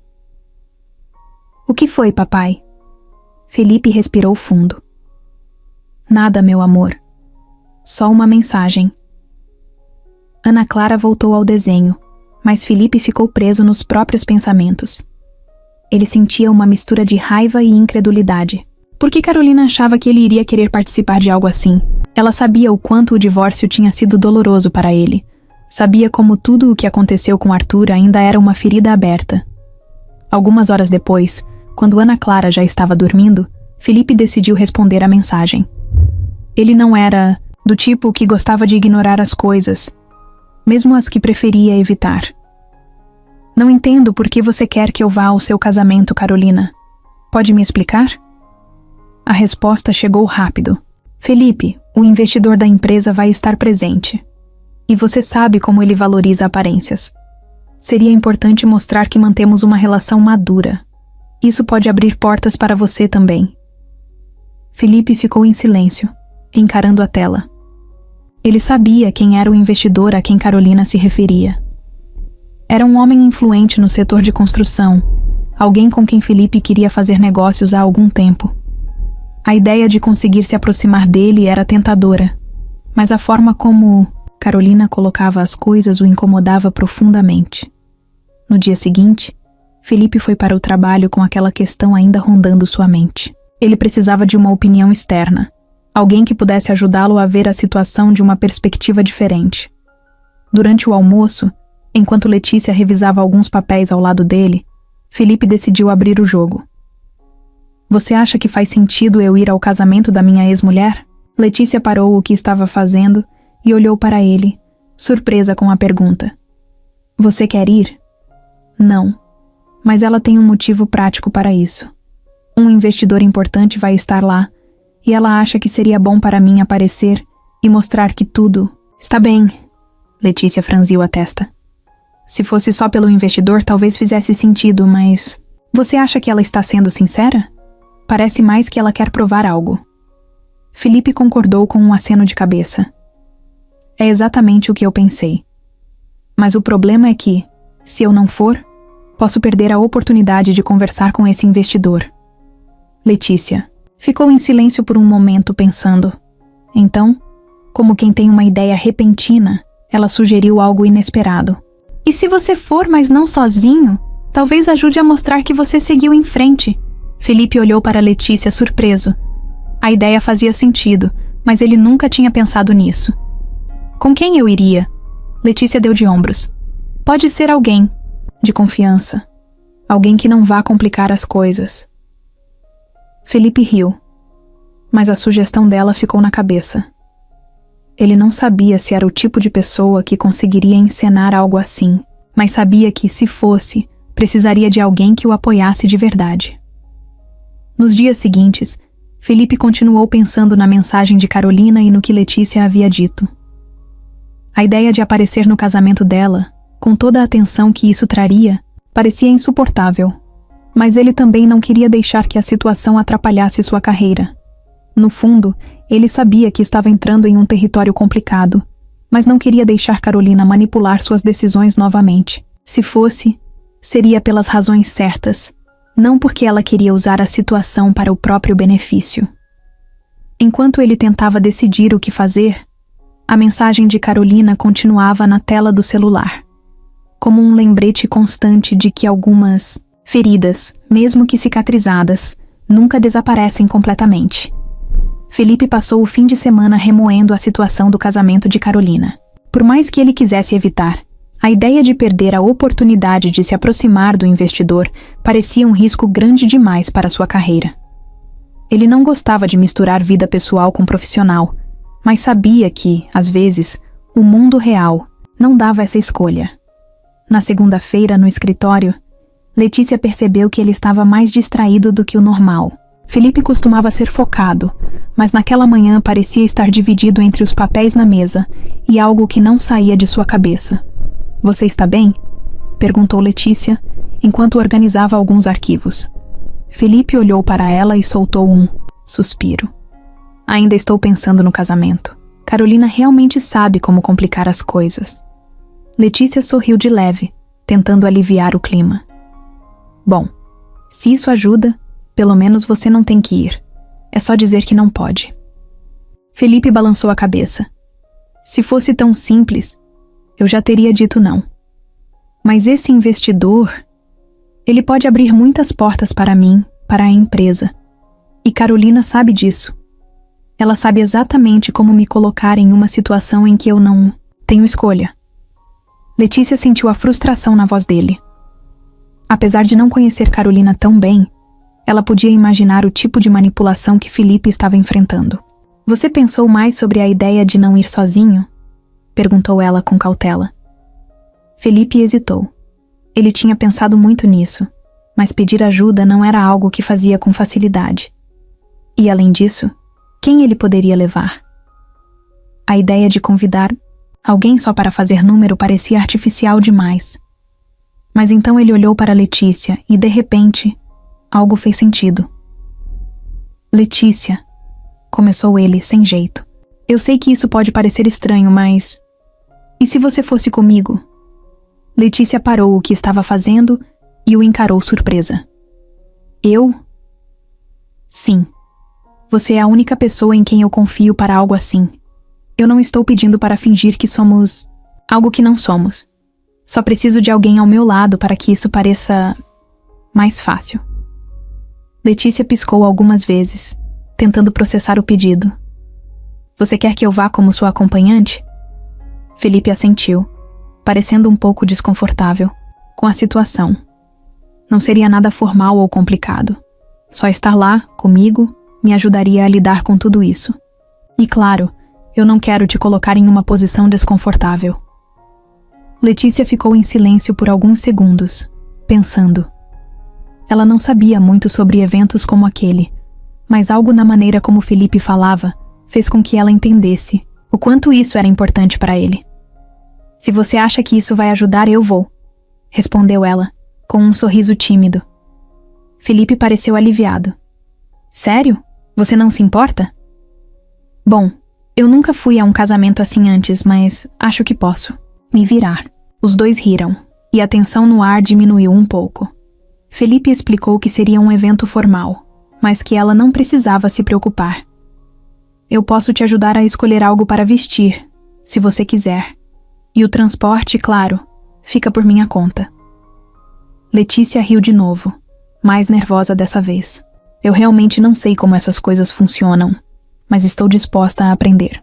O que foi, papai? Felipe respirou fundo. Nada, meu amor. Só uma mensagem. Ana Clara voltou ao desenho, mas Felipe ficou preso nos próprios pensamentos. Ele sentia uma mistura de raiva e incredulidade. Por que Carolina achava que ele iria querer participar de algo assim? Ela sabia o quanto o divórcio tinha sido doloroso para ele. Sabia como tudo o que aconteceu com Arthur ainda era uma ferida aberta. Algumas horas depois, quando Ana Clara já estava dormindo, Felipe decidiu responder à mensagem. Ele não era do tipo que gostava de ignorar as coisas, mesmo as que preferia evitar. Não entendo por que você quer que eu vá ao seu casamento, Carolina. Pode me explicar? A resposta chegou rápido. Felipe, o investidor da empresa, vai estar presente. E você sabe como ele valoriza aparências. Seria importante mostrar que mantemos uma relação madura. Isso pode abrir portas para você também. Felipe ficou em silêncio, encarando a tela. Ele sabia quem era o investidor a quem Carolina se referia. Era um homem influente no setor de construção, alguém com quem Felipe queria fazer negócios há algum tempo. A ideia de conseguir se aproximar dele era tentadora, mas a forma como Carolina colocava as coisas o incomodava profundamente. No dia seguinte, Felipe foi para o trabalho com aquela questão ainda rondando sua mente. Ele precisava de uma opinião externa, alguém que pudesse ajudá-lo a ver a situação de uma perspectiva diferente. Durante o almoço, enquanto Letícia revisava alguns papéis ao lado dele, Felipe decidiu abrir o jogo. Você acha que faz sentido eu ir ao casamento da minha ex-mulher? Letícia parou o que estava fazendo e olhou para ele, surpresa com a pergunta. Você quer ir? Não, Mas ela tem um motivo prático para isso. Um investidor importante vai estar lá, e ela acha que seria bom para mim aparecer e mostrar que tudo está bem. Letícia franziu a testa. Se fosse só pelo investidor, talvez fizesse sentido, mas... Você acha que ela está sendo sincera? Parece mais que ela quer provar algo. Felipe concordou com um aceno de cabeça. É exatamente o que eu pensei. Mas o problema é que, se eu não for, posso perder a oportunidade de conversar com esse investidor. Letícia ficou em silêncio por um momento pensando. Então, como quem tem uma ideia repentina, ela sugeriu algo inesperado. E se você for, mas não sozinho, talvez ajude a mostrar que você seguiu em frente. Felipe olhou para Letícia surpreso. A ideia fazia sentido, mas ele nunca tinha pensado nisso. Com quem eu iria? Letícia deu de ombros. Pode ser alguém de confiança. Alguém que não vá complicar as coisas. Felipe riu, mas a sugestão dela ficou na cabeça. Ele não sabia se era o tipo de pessoa que conseguiria encenar algo assim, mas sabia que, se fosse, precisaria de alguém que o apoiasse de verdade. Nos dias seguintes, Felipe continuou pensando na mensagem de Carolina e no que Letícia havia dito. A ideia de aparecer no casamento dela, com toda a atenção que isso traria, parecia insuportável, mas ele também não queria deixar que a situação atrapalhasse sua carreira. No fundo, ele sabia que estava entrando em um território complicado, mas não queria deixar Carolina manipular suas decisões novamente. Se fosse, seria pelas razões certas, não porque ela queria usar a situação para o próprio benefício. Enquanto ele tentava decidir o que fazer, a mensagem de Carolina continuava na tela do celular, como um lembrete constante de que algumas feridas, mesmo que cicatrizadas, nunca desaparecem completamente. Felipe passou o fim de semana remoendo a situação do casamento de Carolina. Por mais que ele quisesse evitar, a ideia de perder a oportunidade de se aproximar do investidor parecia um risco grande demais para sua carreira. Ele não gostava de misturar vida pessoal com profissional, mas sabia que, às vezes, o mundo real não dava essa escolha. Na segunda-feira, no escritório, Letícia percebeu que ele estava mais distraído do que o normal. Felipe costumava ser focado, mas naquela manhã parecia estar dividido entre os papéis na mesa e algo que não saía de sua cabeça. "Você está bem?" perguntou Letícia, enquanto organizava alguns arquivos. Felipe olhou para ela e soltou um suspiro. "Ainda estou pensando no casamento. Carolina realmente sabe como complicar as coisas." Letícia sorriu de leve, tentando aliviar o clima. "Bom, se isso ajuda, pelo menos você não tem que ir. É só dizer que não pode." Felipe balançou a cabeça. "Se fosse tão simples, eu já teria dito não. Mas esse investidor, ele pode abrir muitas portas para mim, para a empresa. E Carolina sabe disso. Ela sabe exatamente como me colocar em uma situação em que eu não tenho escolha." Letícia sentiu a frustração na voz dele. Apesar de não conhecer Carolina tão bem, ela podia imaginar o tipo de manipulação que Felipe estava enfrentando. "Você pensou mais sobre a ideia de não ir sozinho?" perguntou ela com cautela. Felipe hesitou. Ele tinha pensado muito nisso, mas pedir ajuda não era algo que fazia com facilidade. E além disso, quem ele poderia levar? A ideia de convidar alguém só para fazer número parecia artificial demais. Mas então ele olhou para Letícia e, de repente, algo fez sentido. "Letícia", começou ele sem jeito. "Eu sei que isso pode parecer estranho, mas... E se você fosse comigo?" Letícia parou o que estava fazendo e o encarou surpresa. "Eu?" "Sim. Você é a única pessoa em quem eu confio para algo assim. Eu não estou pedindo para fingir que somos algo que não somos. Só preciso de alguém ao meu lado para que isso pareça mais fácil." Letícia piscou algumas vezes, tentando processar o pedido. "Você quer que eu vá como sua acompanhante?" Felipe assentiu, parecendo um pouco desconfortável com a situação. Não seria nada formal ou complicado. Só estar lá, comigo, me ajudaria a lidar com tudo isso. E claro, eu não quero te colocar em uma posição desconfortável. Letícia ficou em silêncio por alguns segundos, pensando. Ela não sabia muito sobre eventos como aquele, mas algo na maneira como Felipe falava fez com que ela entendesse o quanto isso era importante para ele. Se você acha que isso vai ajudar, eu vou, respondeu ela, com um sorriso tímido. Felipe pareceu aliviado. Sério? Você não se importa? Bom, eu nunca fui a um casamento assim antes, mas acho que posso me virar. Os dois riram, e a tensão no ar diminuiu um pouco. Felipe explicou que seria um evento formal, mas que ela não precisava se preocupar. Eu posso te ajudar a escolher algo para vestir, se você quiser. E o transporte, claro, fica por minha conta. Letícia riu de novo, mais nervosa dessa vez. Eu realmente não sei como essas coisas funcionam, mas estou disposta a aprender.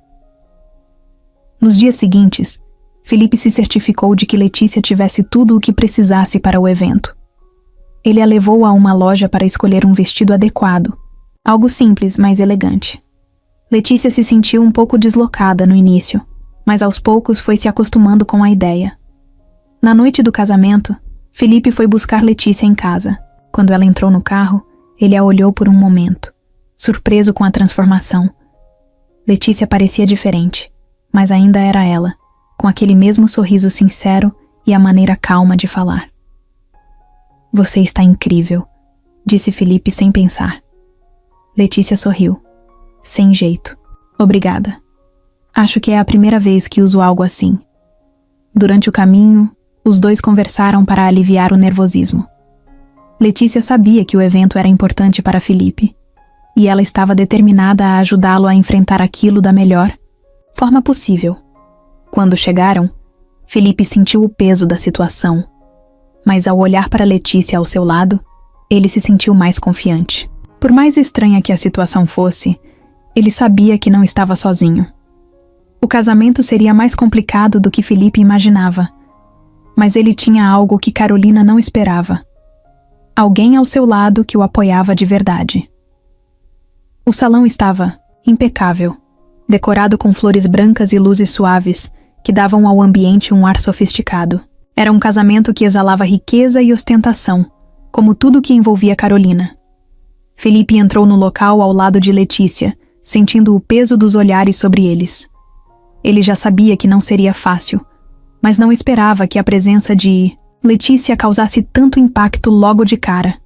Nos dias seguintes, Felipe se certificou de que Letícia tivesse tudo o que precisasse para o evento. Ele a levou a uma loja para escolher um vestido adequado, algo simples, mas elegante. Letícia se sentiu um pouco deslocada no início, mas aos poucos foi se acostumando com a ideia. Na noite do casamento, Felipe foi buscar Letícia em casa. Quando ela entrou no carro, ele a olhou por um momento, surpreso com a transformação. Letícia parecia diferente, mas ainda era ela, com aquele mesmo sorriso sincero e a maneira calma de falar. Você está incrível, disse Felipe sem pensar. Letícia sorriu. Sem jeito. Obrigada. Acho que é a primeira vez que uso algo assim. Durante o caminho, os dois conversaram para aliviar o nervosismo. Letícia sabia que o evento era importante para Felipe, e ela estava determinada a ajudá-lo a enfrentar aquilo da melhor forma possível. Quando chegaram, Felipe sentiu o peso da situação, mas ao olhar para Letícia ao seu lado, ele se sentiu mais confiante. Por mais estranha que a situação fosse, ele sabia que não estava sozinho. O casamento seria mais complicado do que Felipe imaginava, mas ele tinha algo que Carolina não esperava. Alguém ao seu lado que o apoiava de verdade. O salão estava impecável, decorado com flores brancas e luzes suaves que davam ao ambiente um ar sofisticado. Era um casamento que exalava riqueza e ostentação, como tudo que envolvia Carolina. Felipe entrou no local ao lado de Letícia, sentindo o peso dos olhares sobre eles. Ele já sabia que não seria fácil, mas não esperava que a presença de Letícia causasse tanto impacto logo de cara.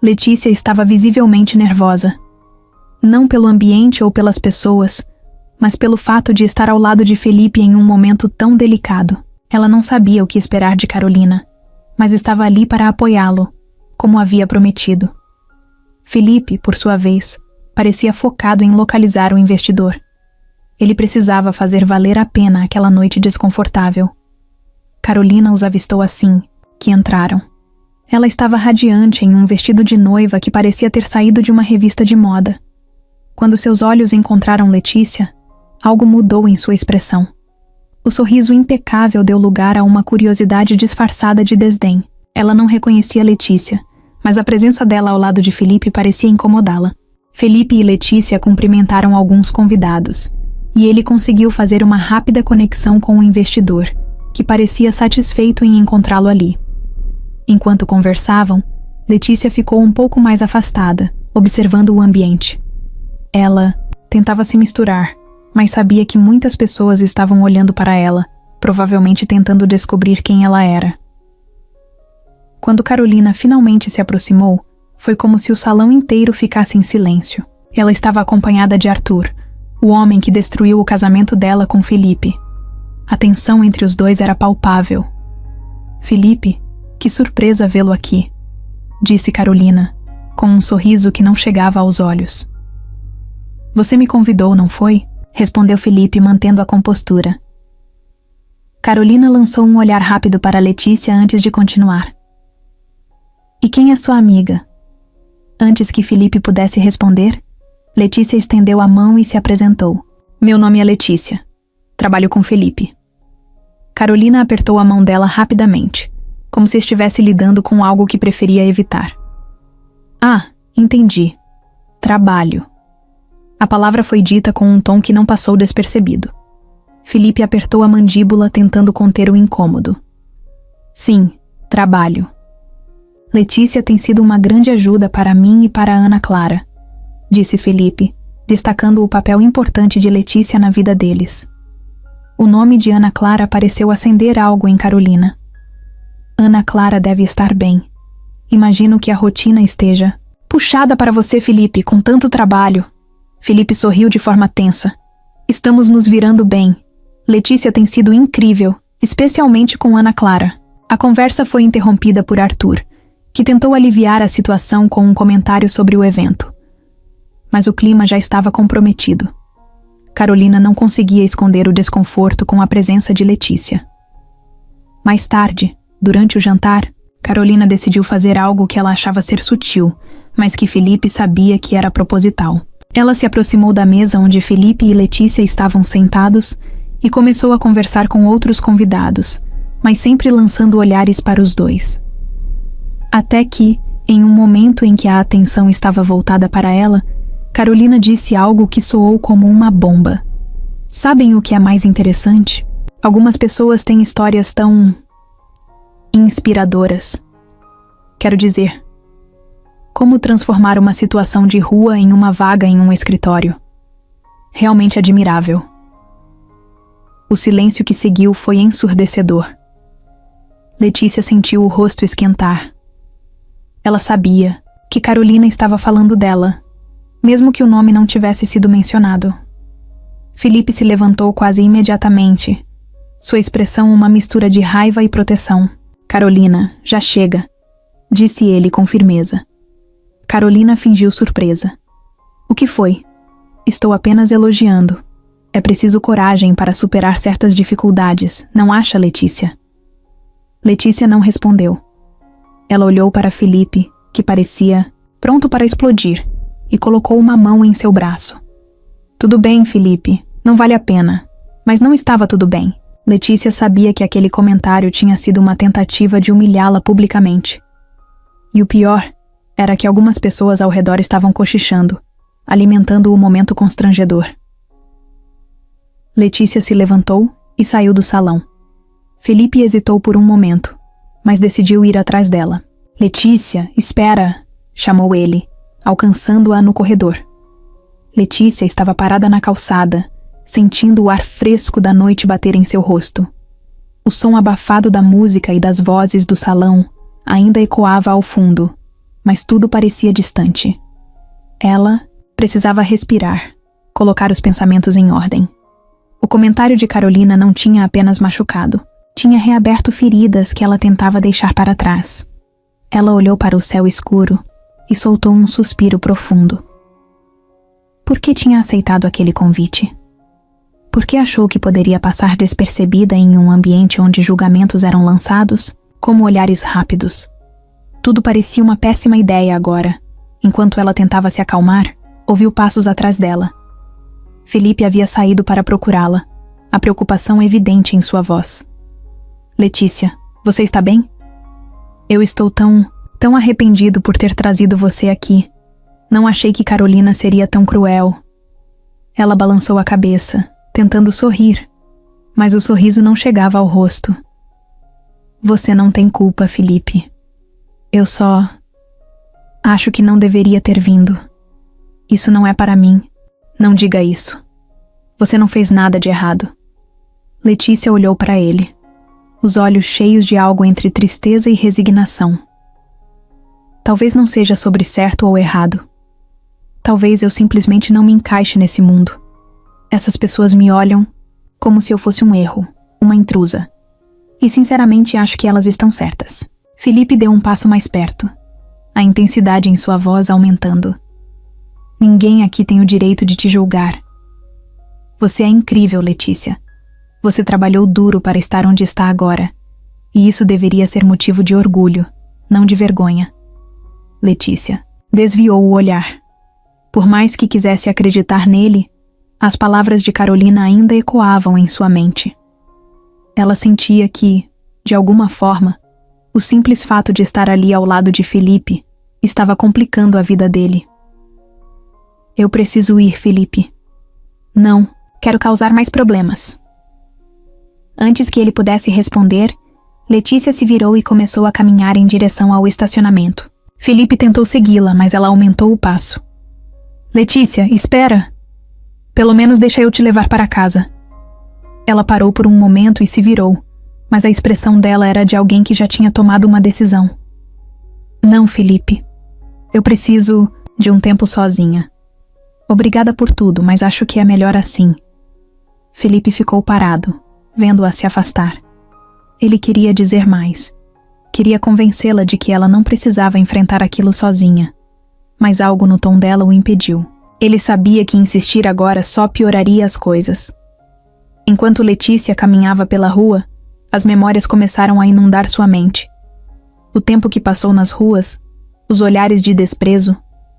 Letícia estava visivelmente nervosa. Não pelo ambiente ou pelas pessoas, mas pelo fato de estar ao lado de Felipe em um momento tão delicado. Ela não sabia o que esperar de Carolina, mas estava ali para apoiá-lo, como havia prometido. Felipe, por sua vez, parecia focado em localizar o investidor. Ele precisava fazer valer a pena aquela noite desconfortável. Carolina os avistou assim, que entraram. Ela estava radiante em um vestido de noiva que parecia ter saído de uma revista de moda. Quando seus olhos encontraram Letícia, algo mudou em sua expressão. O sorriso impecável deu lugar a uma curiosidade disfarçada de desdém. Ela não reconhecia Letícia, mas a presença dela ao lado de Felipe parecia incomodá-la. Felipe e Letícia cumprimentaram alguns convidados, e ele conseguiu fazer uma rápida conexão com o investidor, que parecia satisfeito em encontrá-lo ali. Enquanto conversavam, Letícia ficou um pouco mais afastada, observando o ambiente. Ela tentava se misturar, mas sabia que muitas pessoas estavam olhando para ela, provavelmente tentando descobrir quem ela era. Quando Carolina finalmente se aproximou, foi como se o salão inteiro ficasse em silêncio. Ela estava acompanhada de Arthur, o homem que destruiu o casamento dela com Felipe. A tensão entre os dois era palpável. Felipe, que surpresa vê-lo aqui, disse Carolina, com um sorriso que não chegava aos olhos. Você me convidou, não foi? Respondeu Felipe, mantendo a compostura. Carolina lançou um olhar rápido para Letícia antes de continuar. E quem é sua amiga? Antes que Felipe pudesse responder, Letícia estendeu a mão e se apresentou. Meu nome é Letícia. Trabalho com Felipe. Carolina apertou a mão dela rapidamente, como se estivesse lidando com algo que preferia evitar. Ah, entendi. Trabalho. A palavra foi dita com um tom que não passou despercebido. Felipe apertou a mandíbula tentando conter o incômodo. Sim, trabalho. Letícia tem sido uma grande ajuda para mim e para Ana Clara, disse Felipe, destacando o papel importante de Letícia na vida deles. O nome de Ana Clara pareceu acender algo em Carolina. Ana Clara deve estar bem. Imagino que a rotina esteja puxada para você, Felipe, com tanto trabalho. Felipe sorriu de forma tensa. Estamos nos virando bem. Letícia tem sido incrível, especialmente com Ana Clara. A conversa foi interrompida por Arthur, que tentou aliviar a situação com um comentário sobre o evento. Mas o clima já estava comprometido. Carolina não conseguia esconder o desconforto com a presença de Letícia. Mais tarde, durante o jantar, Carolina decidiu fazer algo que ela achava ser sutil, mas que Felipe sabia que era proposital. Ela se aproximou da mesa onde Felipe e Letícia estavam sentados e começou a conversar com outros convidados, mas sempre lançando olhares para os dois. Até que, em um momento em que a atenção estava voltada para ela, Carolina disse algo que soou como uma bomba. Sabem o que é mais interessante? Algumas pessoas têm histórias tão inspiradoras. Quero dizer, como transformar uma situação de rua em uma vaga em um escritório. Realmente admirável. O silêncio que seguiu foi ensurdecedor. Letícia sentiu o rosto esquentar. Ela sabia que Carolina estava falando dela, mesmo que o nome não tivesse sido mencionado. Felipe se levantou quase imediatamente, sua expressão uma mistura de raiva e proteção. Carolina, já chega, disse ele com firmeza. Carolina fingiu surpresa. O que foi? Estou apenas elogiando. É preciso coragem para superar certas dificuldades, não acha, Letícia? Letícia não respondeu. Ela olhou para Felipe, que parecia pronto para explodir, e colocou uma mão em seu braço. Tudo bem, Felipe, não vale a pena. Mas não estava tudo bem. Letícia sabia que aquele comentário tinha sido uma tentativa de humilhá-la publicamente. E o pior era que algumas pessoas ao redor estavam cochichando, alimentando o momento constrangedor. Letícia se levantou e saiu do salão. Felipe hesitou por um momento, mas decidiu ir atrás dela. Letícia, espera! Chamou ele, alcançando-a no corredor. Letícia estava parada na calçada, sentindo o ar fresco da noite bater em seu rosto. O som abafado da música e das vozes do salão ainda ecoava ao fundo, mas tudo parecia distante. Ela precisava respirar, colocar os pensamentos em ordem. O comentário de Carolina não tinha apenas machucado, tinha reaberto feridas que ela tentava deixar para trás. Ela olhou para o céu escuro e soltou um suspiro profundo. Por que tinha aceitado aquele convite? Por que achou que poderia passar despercebida em um ambiente onde julgamentos eram lançados, como olhares rápidos? Tudo parecia uma péssima ideia agora. Enquanto ela tentava se acalmar, ouviu passos atrás dela. Felipe havia saído para procurá-la, a preocupação evidente em sua voz. Letícia, você está bem? Eu estou tão arrependido por ter trazido você aqui. Não achei que Carolina seria tão cruel. Ela balançou a cabeça, tentando sorrir, mas o sorriso não chegava ao rosto. Você não tem culpa, Felipe. Eu só acho que não deveria ter vindo. Isso não é para mim. Não diga isso. Você não fez nada de errado. Letícia olhou para ele, os olhos cheios de algo entre tristeza e resignação. Talvez não seja sobre certo ou errado. Talvez eu simplesmente não me encaixe nesse mundo. Essas pessoas me olham como se eu fosse um erro, uma intrusa. E sinceramente acho que elas estão certas. Felipe deu um passo mais perto, a intensidade em sua voz aumentando. Ninguém aqui tem o direito de te julgar. Você é incrível, Letícia. Você trabalhou duro para estar onde está agora. E isso deveria ser motivo de orgulho, não de vergonha. Letícia desviou o olhar. Por mais que quisesse acreditar nele, as palavras de Carolina ainda ecoavam em sua mente. Ela sentia que, de alguma forma, o simples fato de estar ali ao lado de Felipe estava complicando a vida dele. Eu preciso ir, Felipe. Não, quero causar mais problemas. Antes que ele pudesse responder, Letícia se virou e começou a caminhar em direção ao estacionamento. Felipe tentou segui-la, mas ela aumentou o passo. Letícia, espera! Pelo menos deixa eu te levar para casa. Ela parou por um momento e se virou, mas a expressão dela era de alguém que já tinha tomado uma decisão. Não, Felipe. Eu preciso de um tempo sozinha. Obrigada por tudo, mas acho que é melhor assim. Felipe ficou parado, vendo-a se afastar. Ele queria dizer mais. Queria convencê-la de que ela não precisava enfrentar aquilo sozinha. Mas algo no tom dela o impediu. Ele sabia que insistir agora só pioraria as coisas. Enquanto Letícia caminhava pela rua, as memórias começaram a inundar sua mente. O tempo que passou nas ruas, os olhares de desprezo,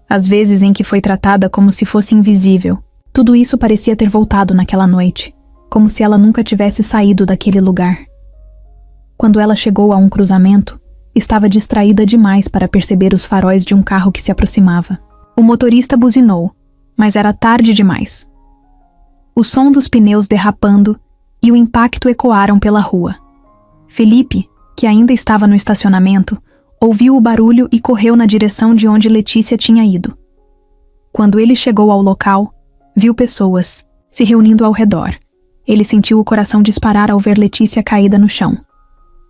as vezes em que foi tratada como se fosse invisível, tudo isso parecia ter voltado naquela noite, como se ela nunca tivesse saído daquele lugar. Quando ela chegou a um cruzamento, estava distraída demais para perceber os faróis de um carro que se aproximava. O motorista buzinou, mas era tarde demais. O som dos pneus derrapando e o impacto ecoaram pela rua. Felipe, que ainda estava no estacionamento, ouviu o barulho e correu na direção de onde Letícia tinha ido. Quando ele chegou ao local, viu pessoas se reunindo ao redor. Ele sentiu o coração disparar ao ver Letícia caída no chão.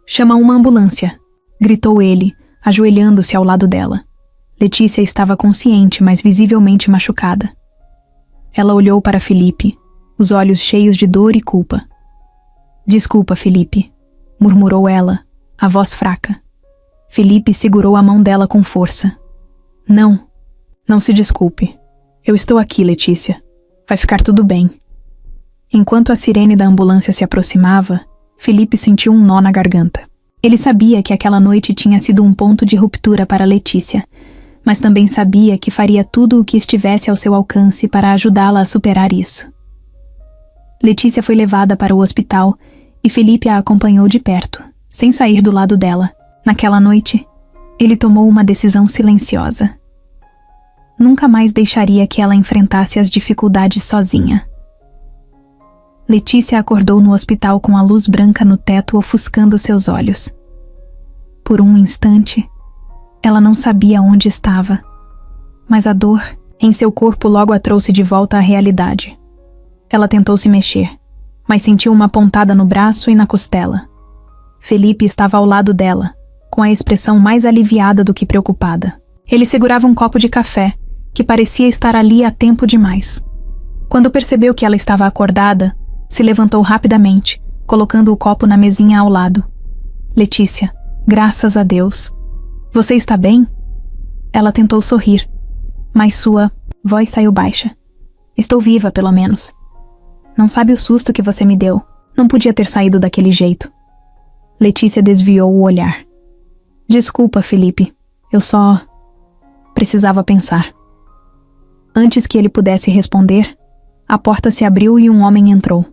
"Chama uma ambulância", gritou ele, ajoelhando-se ao lado dela. Letícia estava consciente, mas visivelmente machucada. Ela olhou para Felipe, os olhos cheios de dor e culpa. "Desculpa, Felipe", murmurou ela, a voz fraca. Felipe segurou a mão dela com força. Não se desculpe. Eu estou aqui, Letícia. Vai ficar tudo bem." Enquanto a sirene da ambulância se aproximava, Felipe sentiu um nó na garganta. Ele sabia que aquela noite tinha sido um ponto de ruptura para Letícia, mas também sabia que faria tudo o que estivesse ao seu alcance para ajudá-la a superar isso. Letícia foi levada para o hospital e Felipe a acompanhou de perto, sem sair do lado dela. Naquela noite, ele tomou uma decisão silenciosa. Nunca mais deixaria que ela enfrentasse as dificuldades sozinha. Letícia acordou no hospital com a luz branca no teto ofuscando seus olhos. Por um instante, ela não sabia onde estava, mas a dor em seu corpo logo a trouxe de volta à realidade. Ela tentou se mexer, mas sentiu uma pontada no braço e na costela. Felipe estava ao lado dela, com a expressão mais aliviada do que preocupada. Ele segurava um copo de café, que parecia estar ali há tempo demais. Quando percebeu que ela estava acordada, se levantou rapidamente, colocando o copo na mesinha ao lado. "Letícia, graças a Deus. Você está bem?" Ela tentou sorrir, mas sua voz saiu baixa. "Estou viva, pelo menos. Não sabe o susto que você me deu. Não podia ter saído daquele jeito." Letícia desviou o olhar. "Desculpa, Felipe. Eu só precisava pensar." Antes que ele pudesse responder, a porta se abriu e um homem entrou.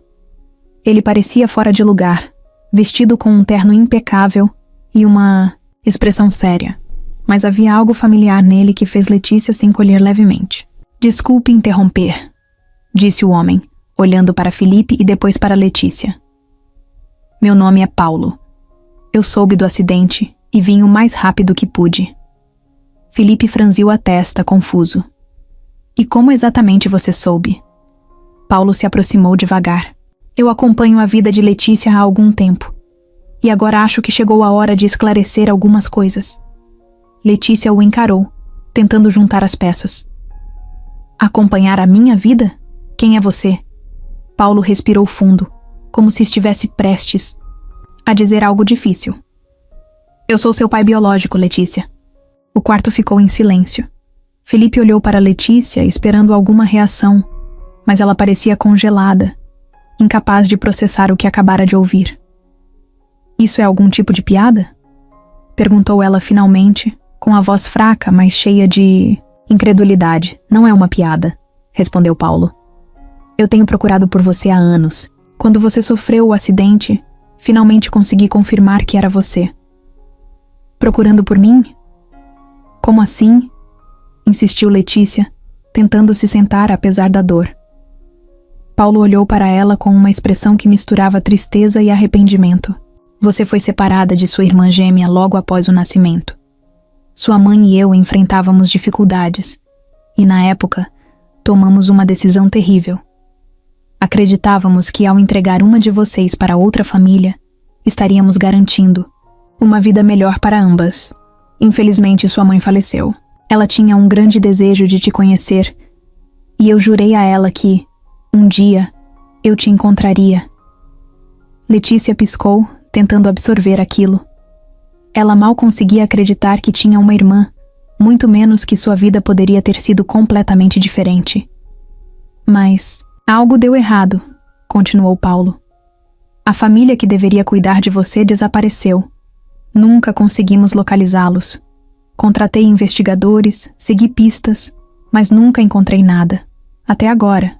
Ele parecia fora de lugar, vestido com um terno impecável e uma expressão séria, mas havia algo familiar nele que fez Letícia se encolher levemente. "Desculpe interromper", disse o homem, olhando para Felipe e depois para Letícia. "Meu nome é Paulo. Eu soube do acidente e vim o mais rápido que pude." Felipe franziu a testa, confuso. "E como exatamente você soube?" Paulo se aproximou devagar. "Eu acompanho a vida de Letícia há algum tempo, e agora acho que chegou a hora de esclarecer algumas coisas." Letícia o encarou, tentando juntar as peças. "Acompanhar a minha vida? Quem é você?" Paulo respirou fundo, como se estivesse prestes a dizer algo difícil. "Eu sou seu pai biológico, Letícia." O quarto ficou em silêncio. Felipe olhou para Letícia, esperando alguma reação, mas ela parecia congelada, incapaz de processar o que acabara de ouvir. "Isso é algum tipo de piada?" perguntou ela finalmente, com a voz fraca, mas cheia de incredulidade. "Não é uma piada", respondeu Paulo. "Eu tenho procurado por você há anos. Quando você sofreu o acidente, finalmente consegui confirmar que era você." "Procurando por mim? Como assim?" insistiu Letícia, tentando se sentar apesar da dor. Paulo olhou para ela com uma expressão que misturava tristeza e arrependimento. Você foi separada de sua irmã gêmea logo após o nascimento. Sua mãe e eu enfrentávamos dificuldades, e na época, tomamos uma decisão terrível. Acreditávamos que ao entregar uma de vocês para outra família, estaríamos garantindo uma vida melhor para ambas. Infelizmente, sua mãe faleceu. Ela tinha um grande desejo de te conhecer, e eu jurei a ela que, um dia, eu te encontraria. Letícia piscou, tentando absorver aquilo. Ela mal conseguia acreditar que tinha uma irmã, muito menos que sua vida poderia ter sido completamente diferente. Mas algo deu errado, continuou Paulo. A família que deveria cuidar de você desapareceu. Nunca conseguimos localizá-los. Contratei investigadores, segui pistas, mas nunca encontrei nada. Até agora.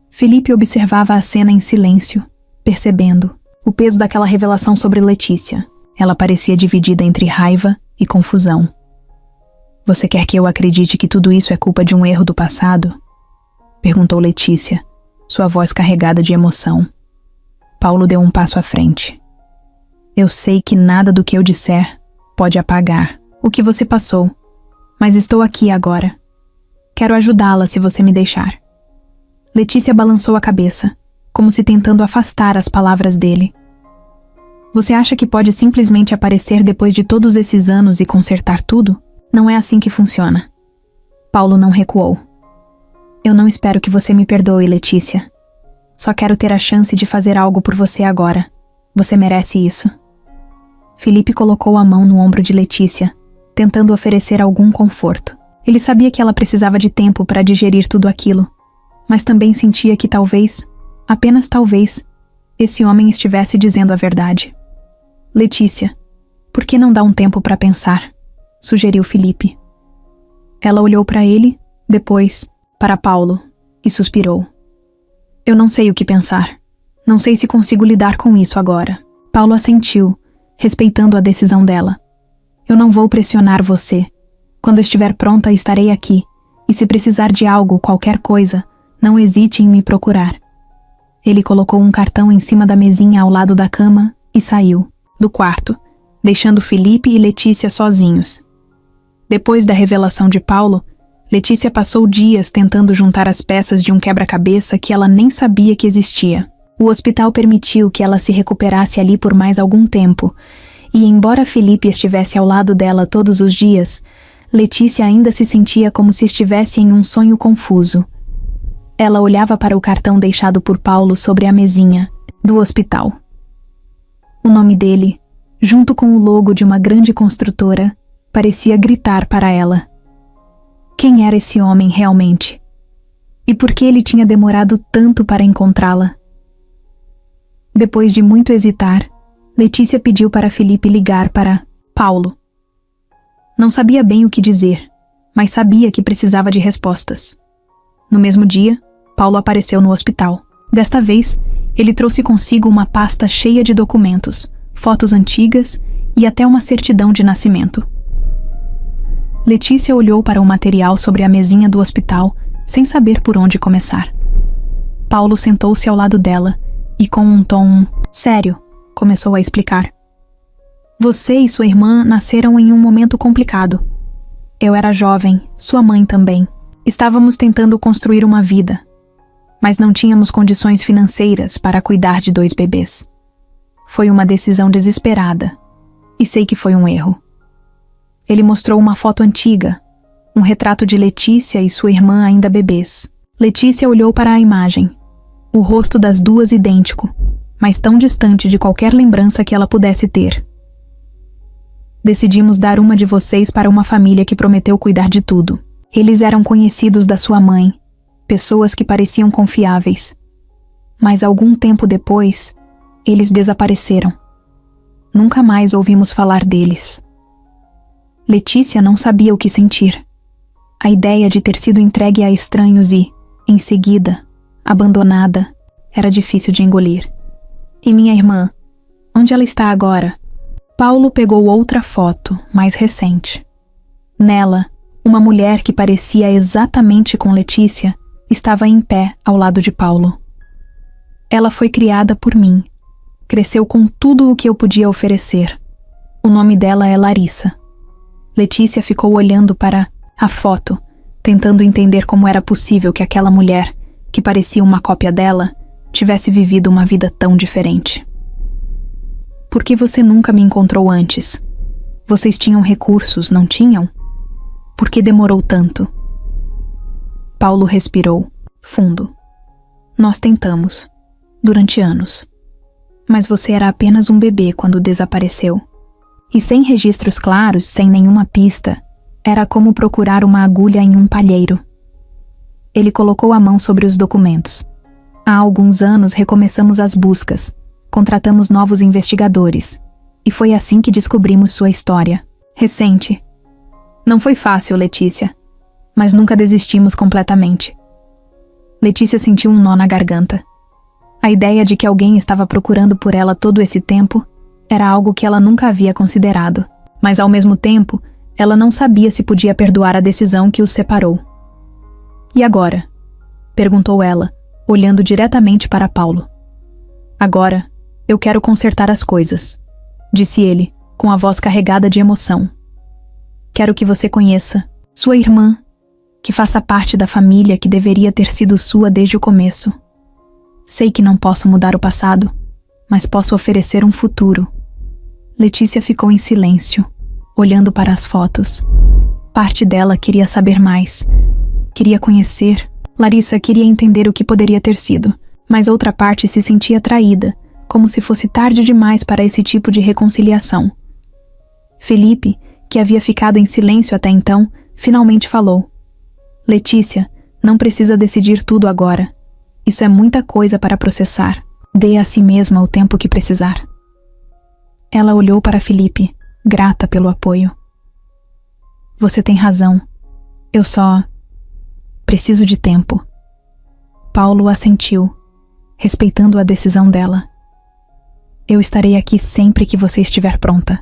Felipe observava a cena em silêncio, percebendo o peso daquela revelação sobre Letícia. Ela parecia dividida entre raiva e confusão. Você quer que eu acredite que tudo isso é culpa de um erro do passado? Perguntou Letícia, sua voz carregada de emoção. Paulo deu um passo à frente. Eu sei que nada do que eu disser pode apagar o que você passou, mas estou aqui agora. Quero ajudá-la se você me deixar. Letícia balançou a cabeça, como se tentando afastar as palavras dele. Você acha que pode simplesmente aparecer depois de todos esses anos e consertar tudo? Não é assim que funciona. Paulo não recuou. Eu não espero que você me perdoe, Letícia. Só quero ter a chance de fazer algo por você agora. Você merece isso. Felipe colocou a mão no ombro de Letícia, tentando oferecer algum conforto. Ele sabia que ela precisava de tempo para digerir tudo aquilo, mas também sentia que talvez, apenas talvez, esse homem estivesse dizendo a verdade. Letícia, por que não dá um tempo para pensar? Sugeriu Felipe. Ela olhou para ele, depois para Paulo, e suspirou. Eu não sei o que pensar. Não sei se consigo lidar com isso agora. Paulo assentiu, respeitando a decisão dela. Eu não vou pressionar você. Quando estiver pronta, estarei aqui. E se precisar de algo, qualquer coisa, não hesite em me procurar. Ele colocou um cartão em cima da mesinha ao lado da cama e saiu do quarto, deixando Felipe e Letícia sozinhos. Depois da revelação de Paulo, Letícia passou dias tentando juntar as peças de um quebra-cabeça que ela nem sabia que existia. O hospital permitiu que ela se recuperasse ali por mais algum tempo, e embora Felipe estivesse ao lado dela todos os dias, Letícia ainda se sentia como se estivesse em um sonho confuso. Ela olhava para o cartão deixado por Paulo sobre a mesinha do hospital. O nome dele, junto com o logo de uma grande construtora, parecia gritar para ela. Quem era esse homem realmente? E por que ele tinha demorado tanto para encontrá-la? Depois de muito hesitar, Letícia pediu para Felipe ligar para Paulo. Não sabia bem o que dizer, mas sabia que precisava de respostas. No mesmo dia, Paulo apareceu no hospital. Desta vez, ele trouxe consigo uma pasta cheia de documentos, fotos antigas e até uma certidão de nascimento. Letícia olhou para o material sobre a mesinha do hospital, sem saber por onde começar. Paulo sentou-se ao lado dela e, com um tom sério, começou a explicar. Você e sua irmã nasceram em um momento complicado. Eu era jovem, sua mãe também. Estávamos tentando construir uma vida, mas não tínhamos condições financeiras para cuidar de 2 bebês. Foi uma decisão desesperada, e sei que foi um erro. Ele mostrou uma foto antiga, um retrato de Letícia e sua irmã ainda bebês. Letícia olhou para a imagem, o rosto das duas idêntico, mas tão distante de qualquer lembrança que ela pudesse ter. Decidimos dar uma de vocês para uma família que prometeu cuidar de tudo. Eles eram conhecidos da sua mãe, pessoas que pareciam confiáveis. Mas algum tempo depois, eles desapareceram. Nunca mais ouvimos falar deles. Letícia não sabia o que sentir. A ideia de ter sido entregue a estranhos e, em seguida, abandonada, era difícil de engolir. E minha irmã? Onde ela está agora? Paulo pegou outra foto, mais recente. Nela, uma mulher que parecia exatamente com Letícia estava em pé ao lado de Paulo. Ela foi criada por mim. Cresceu com tudo o que eu podia oferecer. O nome dela é Larissa. Letícia ficou olhando para a foto, tentando entender como era possível que aquela mulher, que parecia uma cópia dela, tivesse vivido uma vida tão diferente. Por que você nunca me encontrou antes? Vocês tinham recursos, não tinham? Por que demorou tanto? Paulo respirou fundo. Nós tentamos, durante anos. Mas você era apenas um bebê quando desapareceu. E sem registros claros, sem nenhuma pista, era como procurar uma agulha em um palheiro. Ele colocou a mão sobre os documentos. Há alguns anos recomeçamos as buscas, contratamos novos investigadores, e foi assim que descobrimos sua história. Recente. Não foi fácil, Letícia, mas nunca desistimos completamente. Letícia sentiu um nó na garganta. A ideia de que alguém estava procurando por ela todo esse tempo era algo que ela nunca havia considerado, mas ao mesmo tempo, ela não sabia se podia perdoar a decisão que os separou. E agora? Perguntou ela, olhando diretamente para Paulo. Agora, eu quero consertar as coisas, disse ele, com a voz carregada de emoção. Quero que você conheça sua irmã, que faça parte da família que deveria ter sido sua desde o começo. Sei que não posso mudar o passado, mas posso oferecer um futuro. Letícia ficou em silêncio, olhando para as fotos. Parte dela queria saber mais. Queria conhecer. Larissa queria entender o que poderia ter sido, mas outra parte se sentia traída, como se fosse tarde demais para esse tipo de reconciliação. Felipe, que havia ficado em silêncio até então, finalmente falou. Letícia, não precisa decidir tudo agora. Isso é muita coisa para processar. Dê a si mesma o tempo que precisar. Ela olhou para Felipe, grata pelo apoio. Você tem razão. Eu só preciso de tempo. Paulo assentiu, respeitando a decisão dela. Eu estarei aqui sempre que você estiver pronta.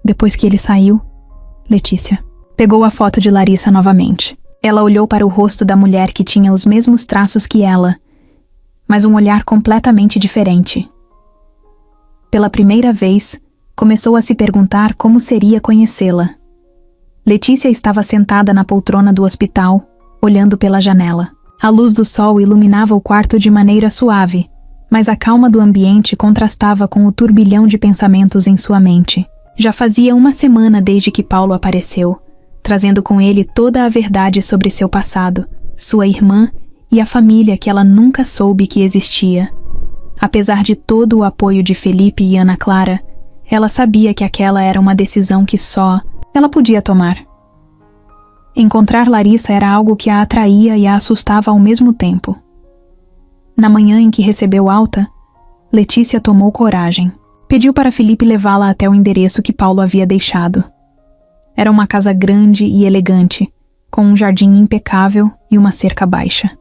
Depois que ele saiu, Letícia pegou a foto de Larissa novamente. Ela olhou para o rosto da mulher que tinha os mesmos traços que ela, mas um olhar completamente diferente. Pela primeira vez, começou a se perguntar como seria conhecê-la. Letícia estava sentada na poltrona do hospital, olhando pela janela. A luz do sol iluminava o quarto de maneira suave, mas a calma do ambiente contrastava com o turbilhão de pensamentos em sua mente. Já fazia uma semana desde que Paulo apareceu, trazendo com ele toda a verdade sobre seu passado, sua irmã e a família que ela nunca soube que existia. Apesar de todo o apoio de Felipe e Ana Clara, ela sabia que aquela era uma decisão que só ela podia tomar. Encontrar Larissa era algo que a atraía e a assustava ao mesmo tempo. Na manhã em que recebeu alta, Letícia tomou coragem. Pediu para Felipe levá-la até o endereço que Paulo havia deixado. Era uma casa grande e elegante, com um jardim impecável e uma cerca baixa.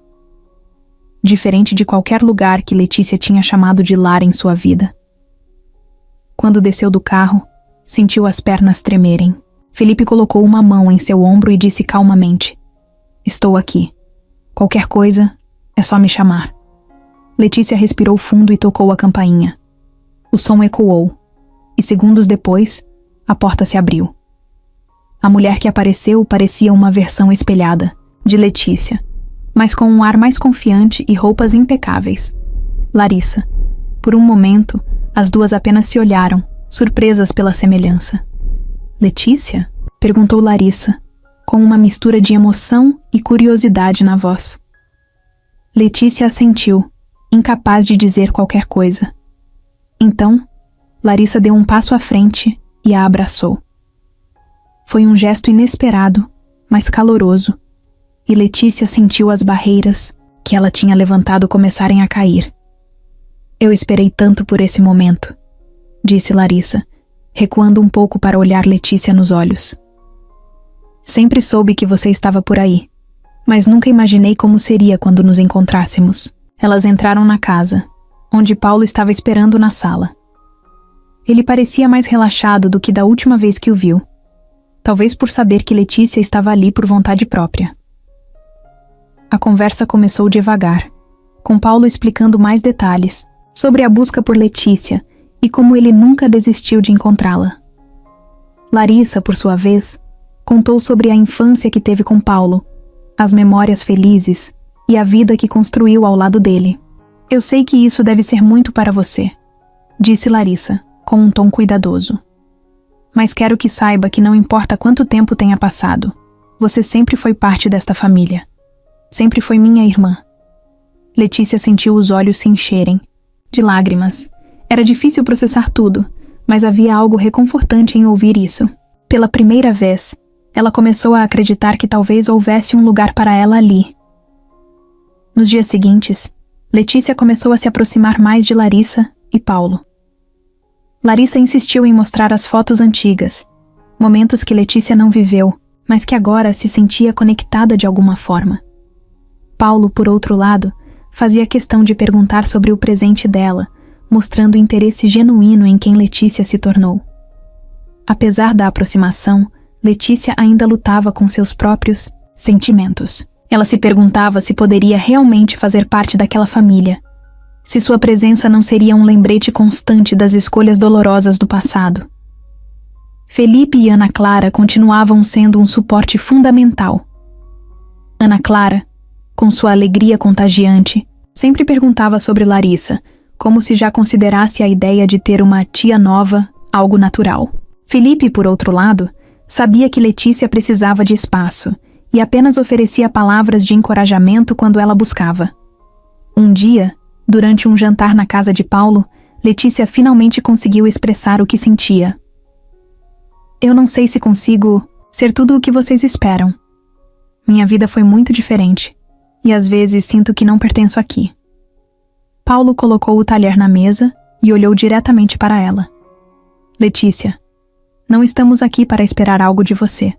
Diferente de qualquer lugar que Letícia tinha chamado de lar em sua vida. Quando desceu do carro, sentiu as pernas tremerem. Felipe colocou uma mão em seu ombro e disse calmamente: Estou aqui. Qualquer coisa, é só me chamar. Letícia respirou fundo e tocou a campainha. O som ecoou, e segundos depois, a porta se abriu. A mulher que apareceu parecia uma versão espelhada, de Letícia, mas com um ar mais confiante e roupas impecáveis. Larissa. Por um momento, as duas apenas se olharam, surpresas pela semelhança. Letícia? Perguntou Larissa, com uma mistura de emoção e curiosidade na voz. Letícia assentiu, incapaz de dizer qualquer coisa. Então, Larissa deu um passo à frente e a abraçou. Foi um gesto inesperado, mas caloroso, e Letícia sentiu as barreiras que ela tinha levantado começarem a cair. Eu esperei tanto por esse momento, disse Larissa, recuando um pouco para olhar Letícia nos olhos. Sempre soube que você estava por aí, mas nunca imaginei como seria quando nos encontrássemos. Elas entraram na casa, onde Paulo estava esperando na sala. Ele parecia mais relaxado do que da última vez que o viu, talvez por saber que Letícia estava ali por vontade própria. A conversa começou devagar, com Paulo explicando mais detalhes sobre a busca por Letícia e como ele nunca desistiu de encontrá-la. Larissa, por sua vez, contou sobre a infância que teve com Paulo, as memórias felizes e a vida que construiu ao lado dele. Eu sei que isso deve ser muito para você, disse Larissa, com um tom cuidadoso. Mas quero que saiba que não importa quanto tempo tenha passado, você sempre foi parte desta família. Sempre foi minha irmã. Letícia sentiu os olhos se encherem de lágrimas. Era difícil processar tudo, mas havia algo reconfortante em ouvir isso. Pela primeira vez, ela começou a acreditar que talvez houvesse um lugar para ela ali. Nos dias seguintes, Letícia começou a se aproximar mais de Larissa e Paulo. Larissa insistiu em mostrar as fotos antigas, momentos que Letícia não viveu, mas que agora se sentia conectada de alguma forma. Paulo, por outro lado, fazia questão de perguntar sobre o presente dela, mostrando interesse genuíno em quem Letícia se tornou. Apesar da aproximação, Letícia ainda lutava com seus próprios sentimentos. Ela se perguntava se poderia realmente fazer parte daquela família, se sua presença não seria um lembrete constante das escolhas dolorosas do passado. Felipe e Ana Clara continuavam sendo um suporte fundamental. Ana Clara, com sua alegria contagiante, sempre perguntava sobre Larissa, como se já considerasse a ideia de ter uma tia nova algo natural. Felipe, por outro lado, sabia que Letícia precisava de espaço e apenas oferecia palavras de encorajamento quando ela buscava. Um dia, durante um jantar na casa de Paulo, Letícia finalmente conseguiu expressar o que sentia. Eu não sei se consigo ser tudo o que vocês esperam. Minha vida foi muito diferente, e às vezes sinto que não pertenço aqui. Paulo colocou o talher na mesa e olhou diretamente para ela. Letícia, não estamos aqui para esperar algo de você.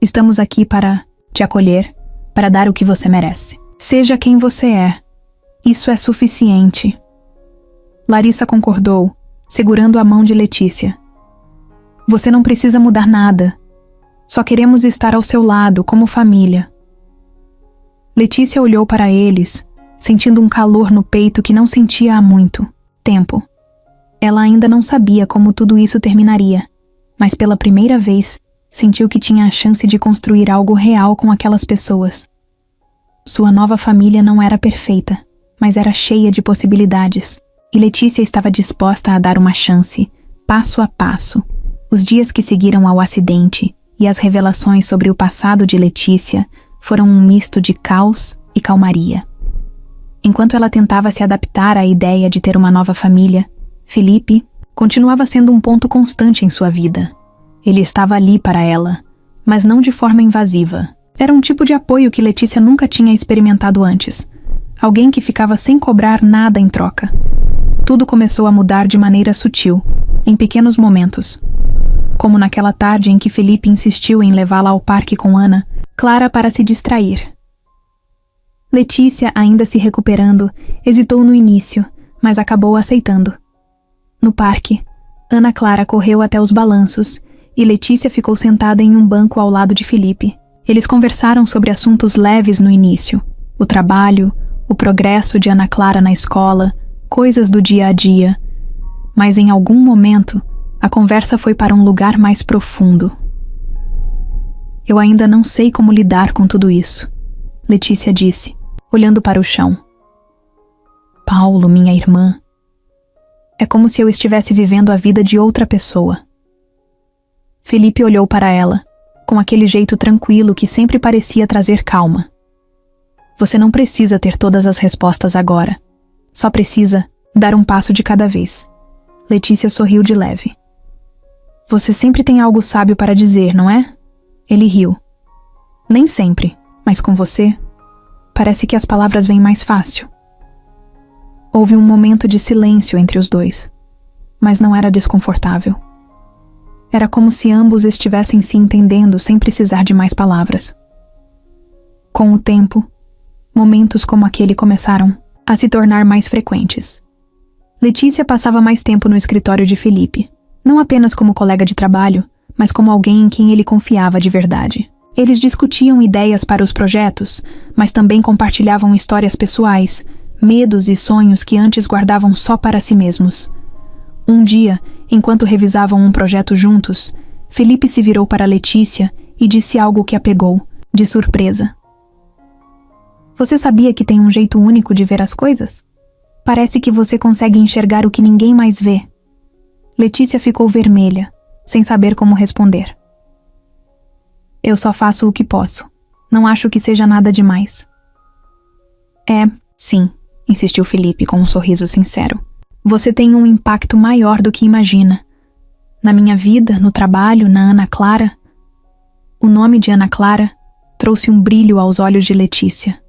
Estamos aqui para te acolher, para dar o que você merece. Seja quem você é. Isso é suficiente. Larissa concordou, segurando a mão de Letícia. Você não precisa mudar nada. Só queremos estar ao seu lado, como família. Letícia olhou para eles, sentindo um calor no peito que não sentia há muito tempo. Ela ainda não sabia como tudo isso terminaria, mas pela primeira vez, sentiu que tinha a chance de construir algo real com aquelas pessoas. Sua nova família não era perfeita, mas era cheia de possibilidades, e Letícia estava disposta a dar uma chance, passo a passo. Os dias que seguiram ao acidente e as revelações sobre o passado de Letícia foram um misto de caos e calmaria. Enquanto ela tentava se adaptar à ideia de ter uma nova família, Felipe continuava sendo um ponto constante em sua vida. Ele estava ali para ela, mas não de forma invasiva. Era um tipo de apoio que Letícia nunca tinha experimentado antes. Alguém que ficava sem cobrar nada em troca. Tudo começou a mudar de maneira sutil, em pequenos momentos. Como naquela tarde em que Felipe insistiu em levá-la ao parque com Ana Clara para se distrair. Letícia, ainda se recuperando, hesitou no início, mas acabou aceitando. No parque, Ana Clara correu até os balanços e Letícia ficou sentada em um banco ao lado de Felipe. Eles conversaram sobre assuntos leves no início, o trabalho, o progresso de Ana Clara na escola, coisas do dia a dia. Mas em algum momento, a conversa foi para um lugar mais profundo. Eu ainda não sei como lidar com tudo isso, Letícia disse, olhando para o chão. Paulo, minha irmã. É como se eu estivesse vivendo a vida de outra pessoa. Felipe olhou para ela, com aquele jeito tranquilo que sempre parecia trazer calma. Você não precisa ter todas as respostas agora. Só precisa dar um passo de cada vez. Letícia sorriu de leve. Você sempre tem algo sábio para dizer, não é? Ele riu. Nem sempre, mas com você, parece que as palavras vêm mais fácil. Houve um momento de silêncio entre os dois, mas não era desconfortável. Era como se ambos estivessem se entendendo sem precisar de mais palavras. Com o tempo, momentos como aquele começaram a se tornar mais frequentes. Letícia passava mais tempo no escritório de Felipe, não apenas como colega de trabalho, mas como alguém em quem ele confiava de verdade. Eles discutiam ideias para os projetos, mas também compartilhavam histórias pessoais, medos e sonhos que antes guardavam só para si mesmos. Um dia, enquanto revisavam um projeto juntos, Felipe se virou para Letícia e disse algo que a pegou, de surpresa. Você sabia que tem um jeito único de ver as coisas? Parece que você consegue enxergar o que ninguém mais vê. Letícia ficou vermelha, sem saber como responder. Eu só faço o que posso. Não acho que seja nada demais. Sim, insistiu Felipe com um sorriso sincero. Você tem um impacto maior do que imagina. Na minha vida, no trabalho, na Ana Clara. O nome de Ana Clara trouxe um brilho aos olhos de Letícia.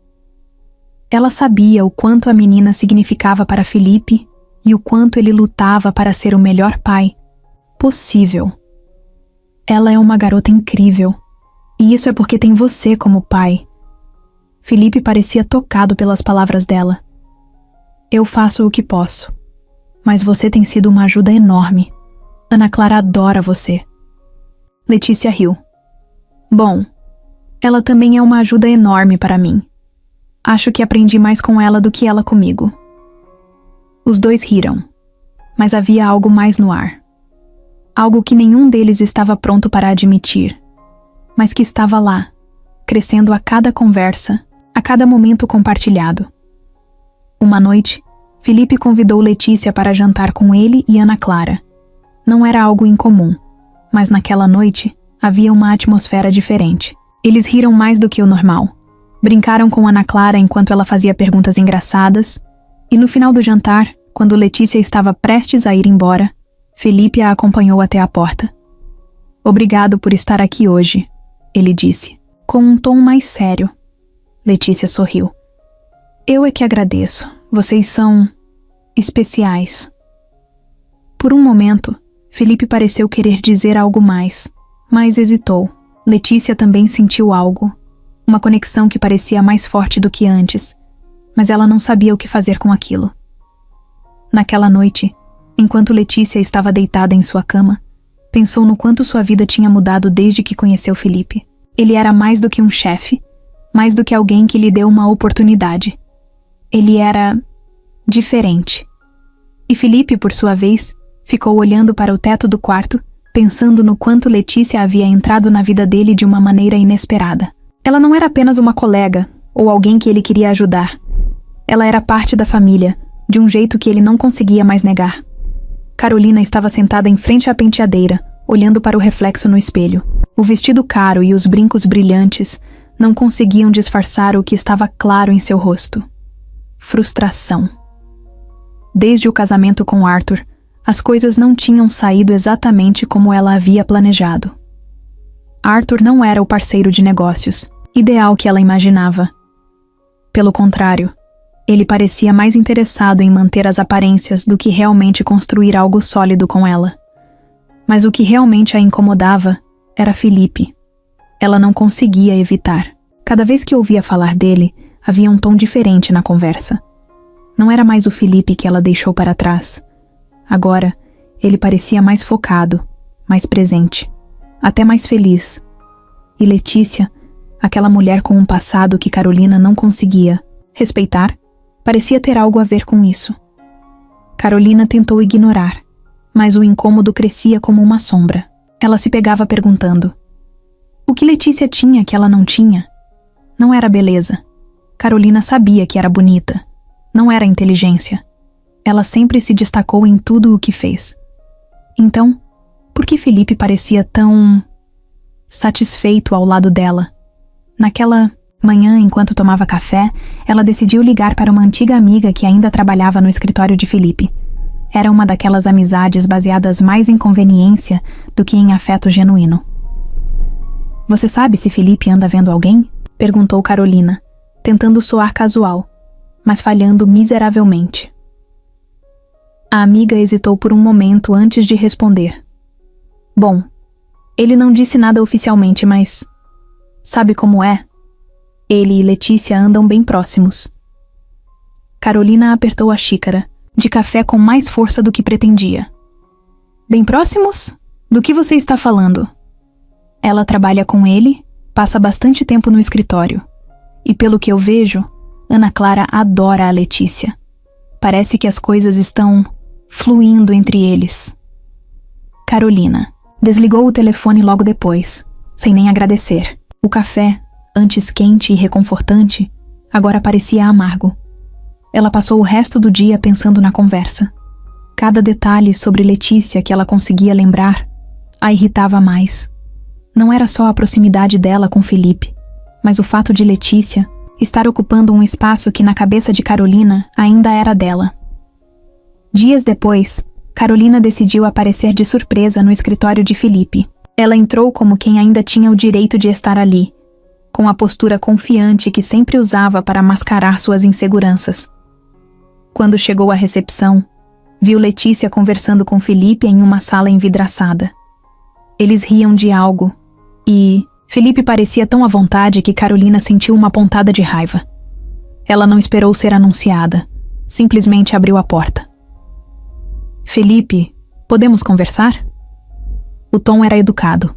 Ela sabia o quanto a menina significava para Felipe e o quanto ele lutava para ser o melhor pai possível. Ela é uma garota incrível, e isso é porque tem você como pai. Felipe parecia tocado pelas palavras dela. Eu faço o que posso, mas você tem sido uma ajuda enorme. Ana Clara adora você. Letícia riu. Bom, ela também é uma ajuda enorme para mim. Acho que aprendi mais com ela do que ela comigo. Os dois riram, mas havia algo mais no ar. Algo que nenhum deles estava pronto para admitir, mas que estava lá, crescendo a cada conversa, a cada momento compartilhado. Uma noite, Felipe convidou Letícia para jantar com ele e Ana Clara. Não era algo incomum, mas naquela noite havia uma atmosfera diferente. Eles riram mais do que o normal. Brincaram com Ana Clara enquanto ela fazia perguntas engraçadas, e no final do jantar, quando Letícia estava prestes a ir embora, Felipe a acompanhou até a porta. Obrigado por estar aqui hoje, ele disse, com um tom mais sério. Letícia sorriu. Eu é que agradeço. Vocês são especiais. Por um momento, Felipe pareceu querer dizer algo mais, mas hesitou. Letícia também sentiu algo. Uma conexão que parecia mais forte do que antes, mas ela não sabia o que fazer com aquilo. Naquela noite, enquanto Letícia estava deitada em sua cama, pensou no quanto sua vida tinha mudado desde que conheceu Felipe. Ele era mais do que um chefe, mais do que alguém que lhe deu uma oportunidade. Ele era diferente. E Felipe, por sua vez, ficou olhando para o teto do quarto, pensando no quanto Letícia havia entrado na vida dele de uma maneira inesperada. Ela não era apenas uma colega, ou alguém que ele queria ajudar. Ela era parte da família, de um jeito que ele não conseguia mais negar. Carolina estava sentada em frente à penteadeira, olhando para o reflexo no espelho. O vestido caro e os brincos brilhantes não conseguiam disfarçar o que estava claro em seu rosto. Frustração. Desde o casamento com Arthur, as coisas não tinham saído exatamente como ela havia planejado. Arthur não era o parceiro de negócios, ideal que ela imaginava. Pelo contrário, ele parecia mais interessado em manter as aparências do que realmente construir algo sólido com ela. Mas o que realmente a incomodava era Felipe. Ela não conseguia evitar. Cada vez que ouvia falar dele, havia um tom diferente na conversa. Não era mais o Felipe que ela deixou para trás. Agora, ele parecia mais focado, mais presente. Até mais feliz. E Letícia, aquela mulher com um passado que Carolina não conseguia respeitar, parecia ter algo a ver com isso. Carolina tentou ignorar, mas o incômodo crescia como uma sombra. Ela se pegava perguntando: o que Letícia tinha que ela não tinha? Não era beleza. Carolina sabia que era bonita. Não era inteligência. Ela sempre se destacou em tudo o que fez. Então, por que Felipe parecia tão satisfeito ao lado dela? Naquela manhã, enquanto tomava café, ela decidiu ligar para uma antiga amiga que ainda trabalhava no escritório de Felipe. Era uma daquelas amizades baseadas mais em conveniência do que em afeto genuíno. Você sabe se Felipe anda vendo alguém? Perguntou Carolina, tentando soar casual, mas falhando miseravelmente. A amiga hesitou por um momento antes de responder. Bom, ele não disse nada oficialmente, mas sabe como é? Ele e Letícia andam bem próximos. Carolina apertou a xícara de café com mais força do que pretendia. Bem próximos? Do que você está falando? Ela trabalha com ele, passa bastante tempo no escritório. E pelo que eu vejo, Ana Clara adora a Letícia. Parece que as coisas estão fluindo entre eles. Carolina desligou o telefone logo depois, sem nem agradecer. O café, antes quente e reconfortante, agora parecia amargo. Ela passou o resto do dia pensando na conversa. Cada detalhe sobre Letícia que ela conseguia lembrar a irritava mais. Não era só a proximidade dela com Felipe, mas o fato de Letícia estar ocupando um espaço que na cabeça de Carolina ainda era dela. Dias depois, Carolina decidiu aparecer de surpresa no escritório de Felipe. Ela entrou como quem ainda tinha o direito de estar ali, com a postura confiante que sempre usava para mascarar suas inseguranças. Quando chegou à recepção, viu Letícia conversando com Felipe em uma sala envidraçada. Eles riam de algo, e Felipe parecia tão à vontade que Carolina sentiu uma pontada de raiva. Ela não esperou ser anunciada, simplesmente abriu a porta. Felipe, podemos conversar? O tom era educado,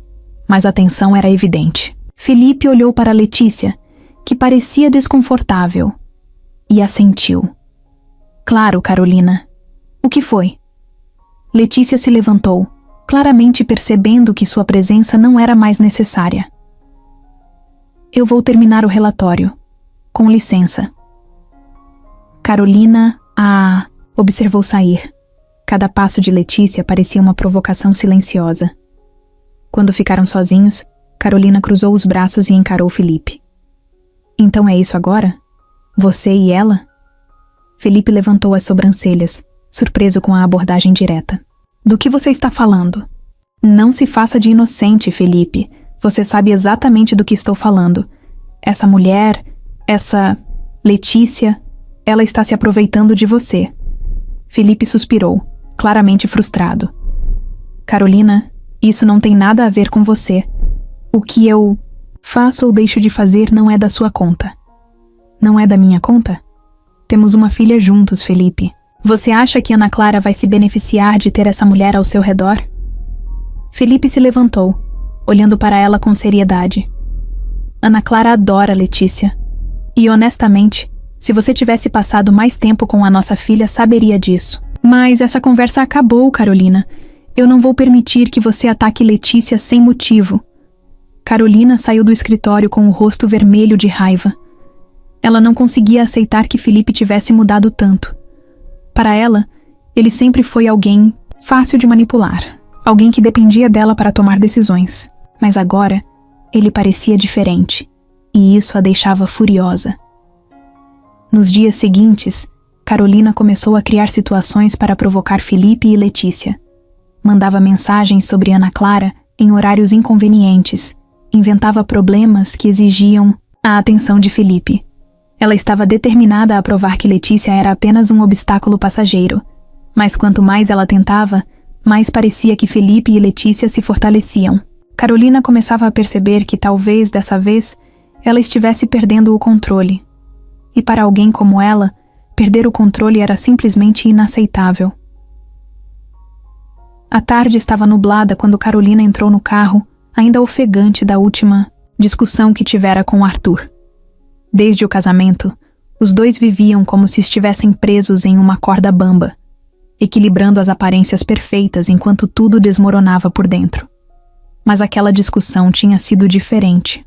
mas a tensão era evidente. Felipe olhou para Letícia, que parecia desconfortável, e assentiu. Claro, Carolina. O que foi? Letícia se levantou, claramente percebendo que sua presença não era mais necessária. Eu vou terminar o relatório. Com licença. Carolina observou sair. Cada passo de Letícia parecia uma provocação silenciosa. Quando ficaram sozinhos, Carolina cruzou os braços e encarou Felipe. Então é isso agora? Você e ela? Felipe levantou as sobrancelhas, surpreso com a abordagem direta. Do que você está falando? Não se faça de inocente, Felipe. Você sabe exatamente do que estou falando. Essa mulher, essa Letícia, ela está se aproveitando de você. Felipe suspirou, claramente frustrado. Carolina, isso não tem nada a ver com você. O que eu faço ou deixo de fazer não é da sua conta. Não é da minha conta? Temos uma filha juntos, Felipe. Você acha que Ana Clara vai se beneficiar de ter essa mulher ao seu redor? Felipe se levantou, olhando para ela com seriedade. Ana Clara adora Letícia. E honestamente, se você tivesse passado mais tempo com a nossa filha, saberia disso. Mas essa conversa acabou, Carolina. Eu não vou permitir que você ataque Letícia sem motivo. Carolina saiu do escritório com o rosto vermelho de raiva. Ela não conseguia aceitar que Felipe tivesse mudado tanto. Para ela, ele sempre foi alguém fácil de manipular. Alguém que dependia dela para tomar decisões. Mas agora, ele parecia diferente. E isso a deixava furiosa. Nos dias seguintes, Carolina começou a criar situações para provocar Felipe e Letícia. Mandava mensagens sobre Ana Clara em horários inconvenientes. Inventava problemas que exigiam a atenção de Felipe. Ela estava determinada a provar que Letícia era apenas um obstáculo passageiro. Mas quanto mais ela tentava, mais parecia que Felipe e Letícia se fortaleciam. Carolina começava a perceber que talvez, dessa vez, ela estivesse perdendo o controle. E para alguém como ela, perder o controle era simplesmente inaceitável. A tarde estava nublada quando Carolina entrou no carro, ainda ofegante da última discussão que tivera com Arthur. Desde o casamento, os dois viviam como se estivessem presos em uma corda bamba, equilibrando as aparências perfeitas enquanto tudo desmoronava por dentro. Mas aquela discussão tinha sido diferente,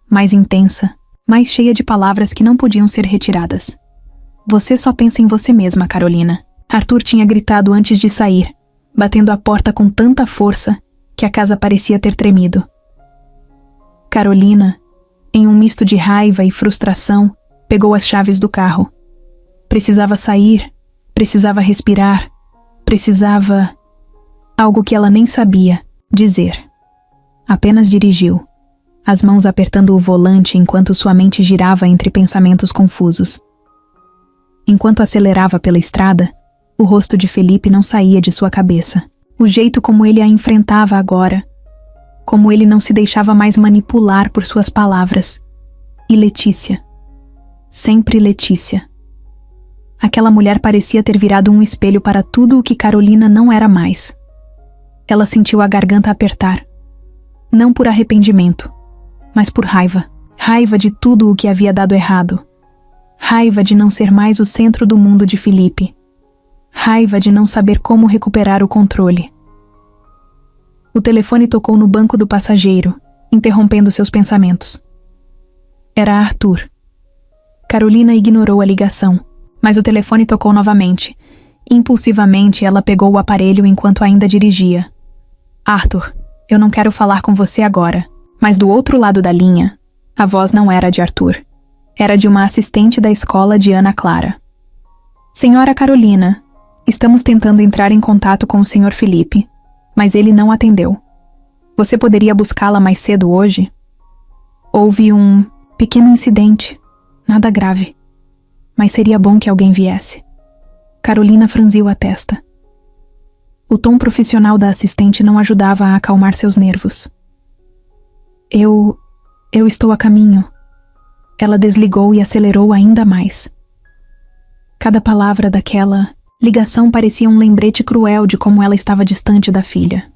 mais intensa, mais cheia de palavras que não podiam ser retiradas. Você só pensa em você mesma, Carolina. Arthur tinha gritado antes de sair, batendo a porta com tanta força que a casa parecia ter tremido. Carolina, em um misto de raiva e frustração, pegou as chaves do carro. Precisava sair, precisava respirar, precisava... algo que ela nem sabia dizer. Apenas dirigiu, as mãos apertando o volante enquanto sua mente girava entre pensamentos confusos. Enquanto acelerava pela estrada, o rosto de Felipe não saía de sua cabeça. O jeito como ele a enfrentava agora, como ele não se deixava mais manipular por suas palavras. E Letícia. Sempre Letícia. Aquela mulher parecia ter virado um espelho para tudo o que Carolina não era mais. Ela sentiu a garganta apertar. Não por arrependimento, mas por raiva. Raiva de tudo o que havia dado errado. Raiva de não ser mais o centro do mundo de Felipe. Raiva de não saber como recuperar o controle. O telefone tocou no banco do passageiro, interrompendo seus pensamentos. Era Arthur. Carolina ignorou a ligação, mas o telefone tocou novamente. Impulsivamente, ela pegou o aparelho enquanto ainda dirigia. Arthur, eu não quero falar com você agora. Mas do outro lado da linha, a voz não era de Arthur. Era de uma assistente da escola de Ana Clara. Senhora Carolina, estamos tentando entrar em contato com o Sr. Felipe, mas ele não atendeu. Você poderia buscá-la mais cedo hoje? Houve um pequeno incidente, nada grave, mas seria bom que alguém viesse. Carolina franziu a testa. O tom profissional da assistente não ajudava a acalmar seus nervos. Eu estou a caminho. Ela desligou e acelerou ainda mais. Cada palavra daquela ligação parecia um lembrete cruel de como ela estava distante da filha.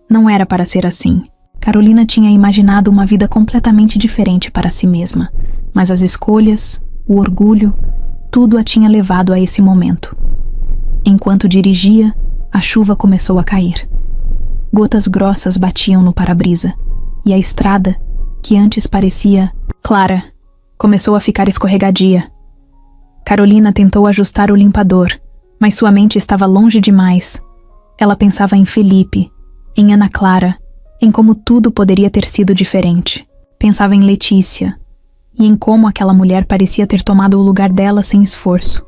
Não era para ser assim. Carolina tinha imaginado uma vida completamente diferente para si mesma, mas as escolhas, o orgulho, tudo a tinha levado a esse momento. Enquanto dirigia, a chuva começou a cair. Gotas grossas batiam no para-brisa, e a estrada, que antes parecia clara, começou a ficar escorregadia. Carolina tentou ajustar o limpador, mas sua mente estava longe demais. Ela pensava em Felipe, em Ana Clara, em como tudo poderia ter sido diferente. Pensava em Letícia, e em como aquela mulher parecia ter tomado o lugar dela sem esforço.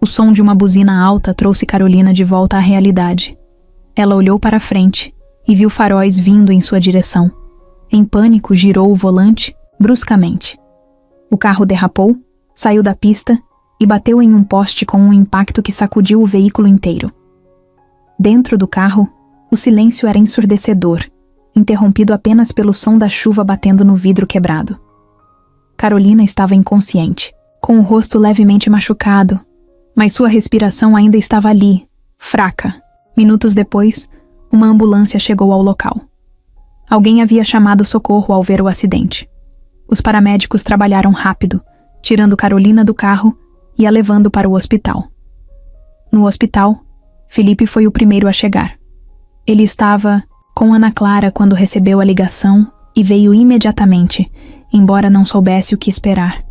O som de uma buzina alta trouxe Carolina de volta à realidade. Ela olhou para a frente e viu faróis vindo em sua direção. Em pânico, girou o volante bruscamente. O carro derrapou, saiu da pista e bateu em um poste com um impacto que sacudiu o veículo inteiro. Dentro do carro, o silêncio era ensurdecedor, interrompido apenas pelo som da chuva batendo no vidro quebrado. Carolina estava inconsciente, com o rosto levemente machucado, mas sua respiração ainda estava ali, fraca. Minutos depois, uma ambulância chegou ao local. Alguém havia chamado socorro ao ver o acidente. Os paramédicos trabalharam rápido, tirando Carolina do carro e a levando para o hospital. No hospital, Felipe foi o primeiro a chegar. Ele estava com Ana Clara quando recebeu a ligação e veio imediatamente, embora não soubesse o que esperar.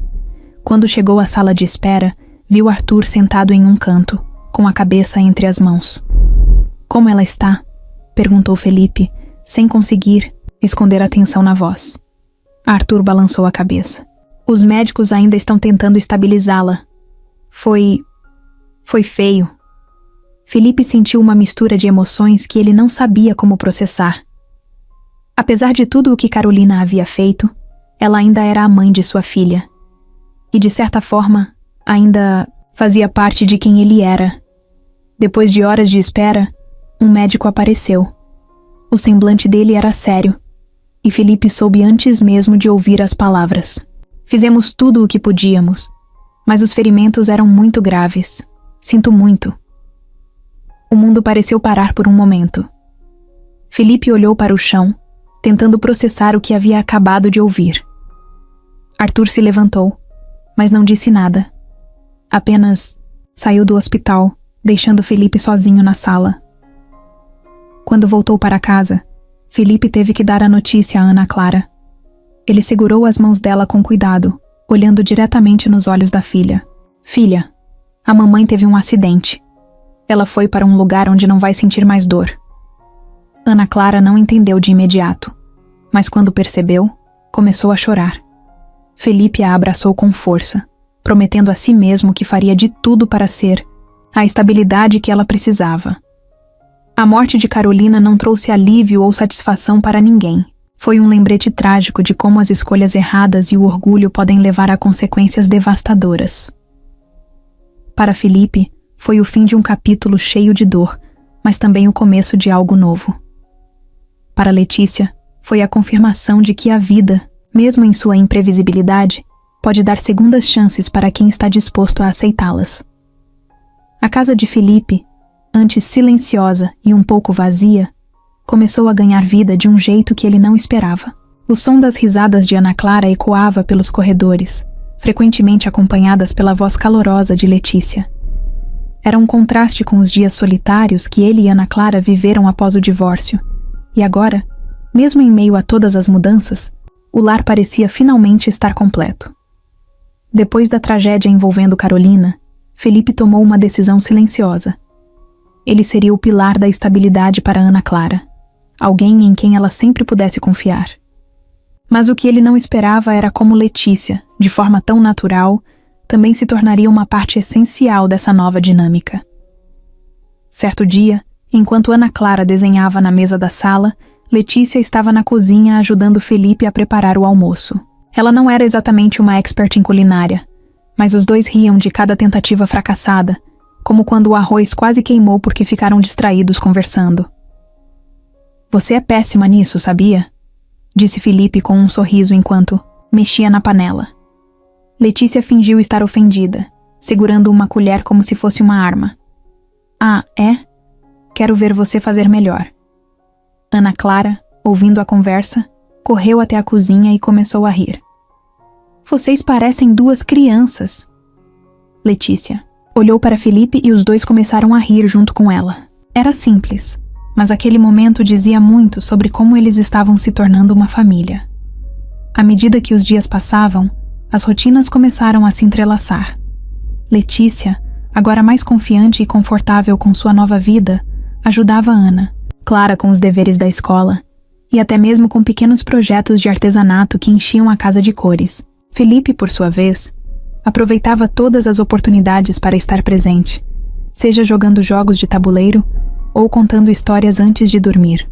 Quando chegou à sala de espera, viu Arthur sentado em um canto, com a cabeça entre as mãos. Como ela está? Perguntou Felipe, sem conseguir esconder a tensão na voz. Arthur balançou a cabeça. Os médicos ainda estão tentando estabilizá-la. Foi feio. Felipe sentiu uma mistura de emoções que ele não sabia como processar. Apesar de tudo o que Carolina havia feito, ela ainda era a mãe de sua filha. E, de certa forma, ainda fazia parte de quem ele era. Depois de horas de espera, um médico apareceu. O semblante dele era sério, e Felipe soube antes mesmo de ouvir as palavras. Fizemos tudo o que podíamos, mas os ferimentos eram muito graves. Sinto muito. O mundo pareceu parar por um momento. Felipe olhou para o chão, tentando processar o que havia acabado de ouvir. Arthur se levantou, mas não disse nada. Apenas saiu do hospital, deixando Felipe sozinho na sala. Quando voltou para casa, Felipe teve que dar a notícia a Ana Clara. Ele segurou as mãos dela com cuidado, olhando diretamente nos olhos da filha. Filha, a mamãe teve um acidente. Ela foi para um lugar onde não vai sentir mais dor. Ana Clara não entendeu de imediato, mas quando percebeu, começou a chorar. Felipe a abraçou com força, prometendo a si mesmo que faria de tudo para ser a estabilidade que ela precisava. A morte de Carolina não trouxe alívio ou satisfação para ninguém. Foi um lembrete trágico de como as escolhas erradas e o orgulho podem levar a consequências devastadoras. Para Felipe, foi o fim de um capítulo cheio de dor, mas também o começo de algo novo. Para Letícia, foi a confirmação de que a vida, mesmo em sua imprevisibilidade, pode dar segundas chances para quem está disposto a aceitá-las. A casa de Felipe, antes silenciosa e um pouco vazia, começou a ganhar vida de um jeito que ele não esperava. O som das risadas de Ana Clara ecoava pelos corredores, frequentemente acompanhadas pela voz calorosa de Letícia. Era um contraste com os dias solitários que ele e Ana Clara viveram após o divórcio. E agora, mesmo em meio a todas as mudanças, o lar parecia finalmente estar completo. Depois da tragédia envolvendo Carolina, Felipe tomou uma decisão silenciosa. Ele seria o pilar da estabilidade para Ana Clara, alguém em quem ela sempre pudesse confiar. Mas o que ele não esperava era como Letícia, de forma tão natural, também se tornaria uma parte essencial dessa nova dinâmica. Certo dia, enquanto Ana Clara desenhava na mesa da sala, Letícia estava na cozinha ajudando Felipe a preparar o almoço. Ela não era exatamente uma expert em culinária, mas os dois riam de cada tentativa fracassada, como quando o arroz quase queimou porque ficaram distraídos conversando. "Você é péssima nisso, sabia?" disse Felipe com um sorriso enquanto mexia na panela. Letícia fingiu estar ofendida, segurando uma colher como se fosse uma arma. "Ah, é? Quero ver você fazer melhor." Ana Clara, ouvindo a conversa, correu até a cozinha e começou a rir. "Vocês parecem duas crianças." Letícia olhou para Felipe e os dois começaram a rir junto com ela. Era simples, mas aquele momento dizia muito sobre como eles estavam se tornando uma família. À medida que os dias passavam, as rotinas começaram a se entrelaçar. Letícia, agora mais confiante e confortável com sua nova vida, ajudava Ana, Clara com os deveres da escola, e até mesmo com pequenos projetos de artesanato que enchiam a casa de cores. Felipe, por sua vez, aproveitava todas as oportunidades para estar presente, seja jogando jogos de tabuleiro ou contando histórias antes de dormir.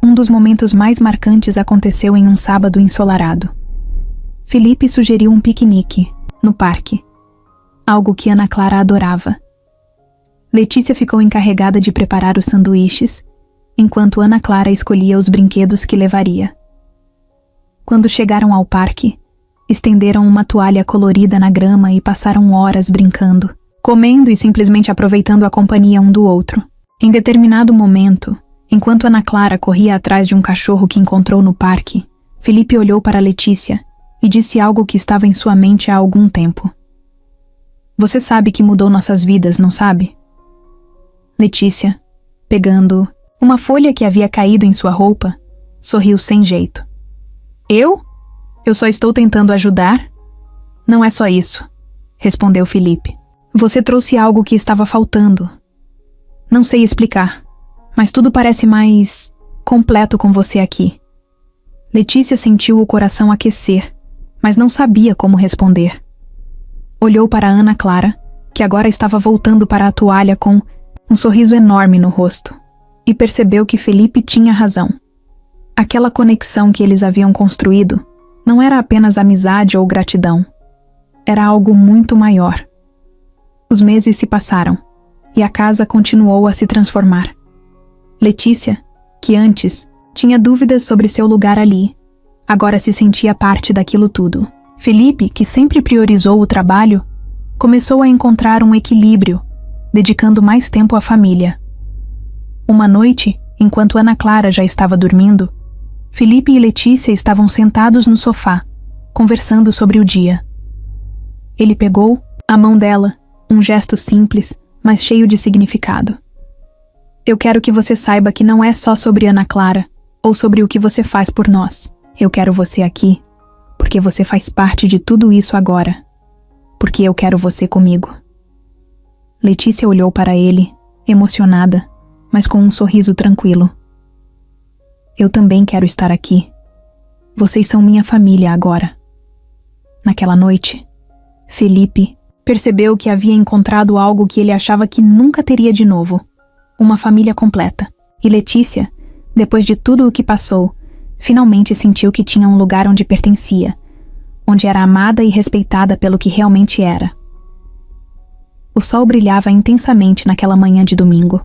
Um dos momentos mais marcantes aconteceu em um sábado ensolarado. Felipe sugeriu um piquenique, no parque, algo que Ana Clara adorava. Letícia ficou encarregada de preparar os sanduíches, enquanto Ana Clara escolhia os brinquedos que levaria. Quando chegaram ao parque, estenderam uma toalha colorida na grama e passaram horas brincando, comendo e simplesmente aproveitando a companhia um do outro. Em determinado momento, enquanto Ana Clara corria atrás de um cachorro que encontrou no parque, Felipe olhou para Letícia e disse algo que estava em sua mente há algum tempo. "Você sabe que mudou nossas vidas, não sabe?" Letícia, pegando uma folha que havia caído em sua roupa, sorriu sem jeito. "Eu? Eu só estou tentando ajudar?" "Não é só isso", respondeu Felipe. "Você trouxe algo que estava faltando. Não sei explicar, mas tudo parece mais completo com você aqui." Letícia sentiu o coração aquecer, mas não sabia como responder. Olhou para Ana Clara, que agora estava voltando para a toalha com um sorriso enorme no rosto, e percebeu que Felipe tinha razão. Aquela conexão que eles haviam construído não era apenas amizade ou gratidão. Era algo muito maior. Os meses se passaram, e a casa continuou a se transformar. Letícia, que antes tinha dúvidas sobre seu lugar ali, agora se sentia parte daquilo tudo. Felipe, que sempre priorizou o trabalho, começou a encontrar um equilíbrio, dedicando mais tempo à família. Uma noite, enquanto Ana Clara já estava dormindo, Felipe e Letícia estavam sentados no sofá, conversando sobre o dia. Ele pegou a mão dela, um gesto simples, mas cheio de significado. "Eu quero que você saiba que não é só sobre Ana Clara, ou sobre o que você faz por nós. Eu quero você aqui, porque você faz parte de tudo isso agora. Porque eu quero você comigo." Letícia olhou para ele, emocionada, mas com um sorriso tranquilo. "Eu também quero estar aqui. Vocês são minha família agora." Naquela noite, Felipe percebeu que havia encontrado algo que ele achava que nunca teria de novo: uma família completa. E Letícia, depois de tudo o que passou, finalmente sentiu que tinha um lugar onde pertencia, onde era amada e respeitada pelo que realmente era. O sol brilhava intensamente naquela manhã de domingo.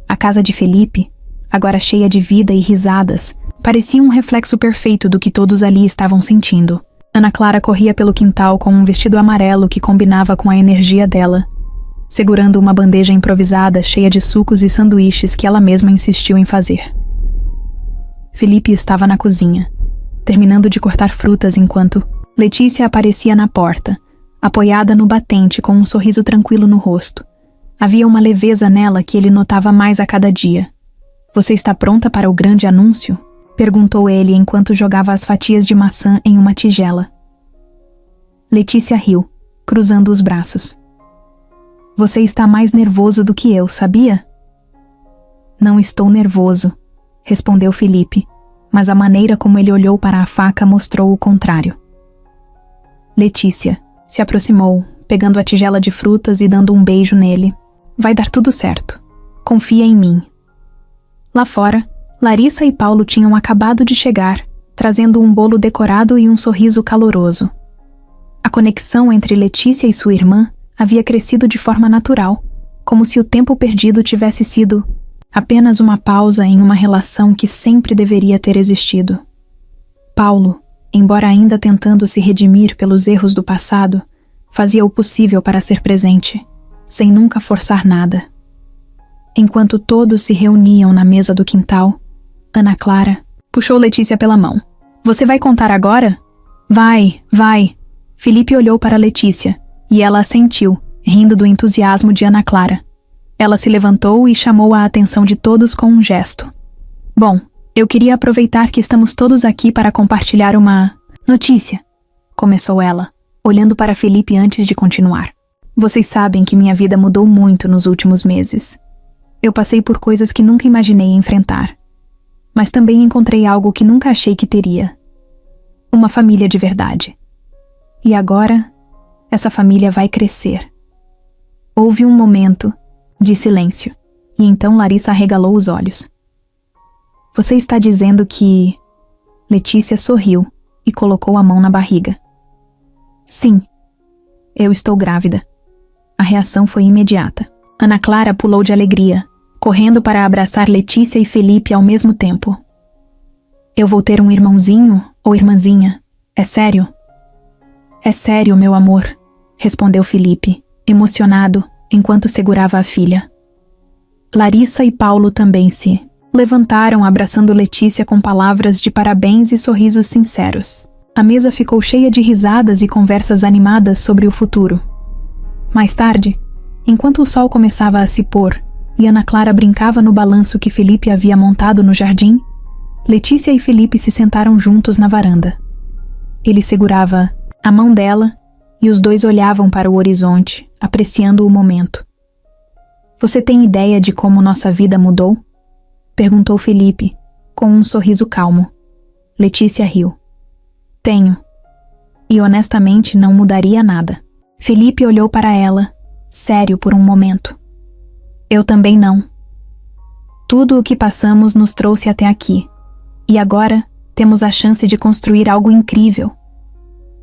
A casa de Felipe, agora cheia de vida e risadas, parecia um reflexo perfeito do que todos ali estavam sentindo. Ana Clara corria pelo quintal com um vestido amarelo que combinava com a energia dela, segurando uma bandeja improvisada cheia de sucos e sanduíches que ela mesma insistiu em fazer. Felipe estava na cozinha, terminando de cortar frutas enquanto Letícia aparecia na porta, apoiada no batente com um sorriso tranquilo no rosto. Havia uma leveza nela que ele notava mais a cada dia. "Você está pronta para o grande anúncio?" perguntou ele enquanto jogava as fatias de maçã em uma tigela. Letícia riu, cruzando os braços. "Você está mais nervoso do que eu, sabia?" "Não estou nervoso", respondeu Felipe, mas a maneira como ele olhou para a faca mostrou o contrário. Letícia se aproximou, pegando a tigela de frutas e dando um beijo nele. "Vai dar tudo certo. Confia em mim." Lá fora, Larissa e Paulo tinham acabado de chegar, trazendo um bolo decorado e um sorriso caloroso. A conexão entre Letícia e sua irmã havia crescido de forma natural, como se o tempo perdido tivesse sido apenas uma pausa em uma relação que sempre deveria ter existido. Paulo, embora ainda tentando se redimir pelos erros do passado, fazia o possível para ser presente, sem nunca forçar nada. Enquanto todos se reuniam na mesa do quintal, Ana Clara puxou Letícia pela mão. "Você vai contar agora?" Vai. Felipe olhou para Letícia, e ela assentiu, rindo do entusiasmo de Ana Clara. Ela se levantou e chamou a atenção de todos com um gesto. "Bom, eu queria aproveitar que estamos todos aqui para compartilhar uma notícia", começou ela, olhando para Felipe antes de continuar. "Vocês sabem que minha vida mudou muito nos últimos meses. Eu passei por coisas que nunca imaginei enfrentar. Mas também encontrei algo que nunca achei que teria. Uma família de verdade. E agora, essa família vai crescer." Houve um momento de silêncio, e então Larissa arregalou os olhos. "Você está dizendo que..." Letícia sorriu e colocou a mão na barriga. "Sim, eu estou grávida." A reação foi imediata. Ana Clara pulou de alegria, correndo para abraçar Letícia e Felipe ao mesmo tempo. "Eu vou ter um irmãozinho ou irmãzinha? É sério?" "É sério, meu amor", respondeu Felipe, emocionado, enquanto segurava a filha. Larissa e Paulo também se levantaram, abraçando Letícia com palavras de parabéns e sorrisos sinceros. A mesa ficou cheia de risadas e conversas animadas sobre o futuro. Mais tarde, enquanto o sol começava a se pôr e Ana Clara brincava no balanço que Felipe havia montado no jardim, Letícia e Felipe se sentaram juntos na varanda. Ele segurava a mão dela e os dois olhavam para o horizonte, apreciando o momento. "Você tem ideia de como nossa vida mudou?" perguntou Felipe, com um sorriso calmo. Letícia riu. "Tenho. E honestamente não mudaria nada." Felipe olhou para ela, sério por um momento. "Eu também não. Tudo o que passamos nos trouxe até aqui, e agora temos a chance de construir algo incrível."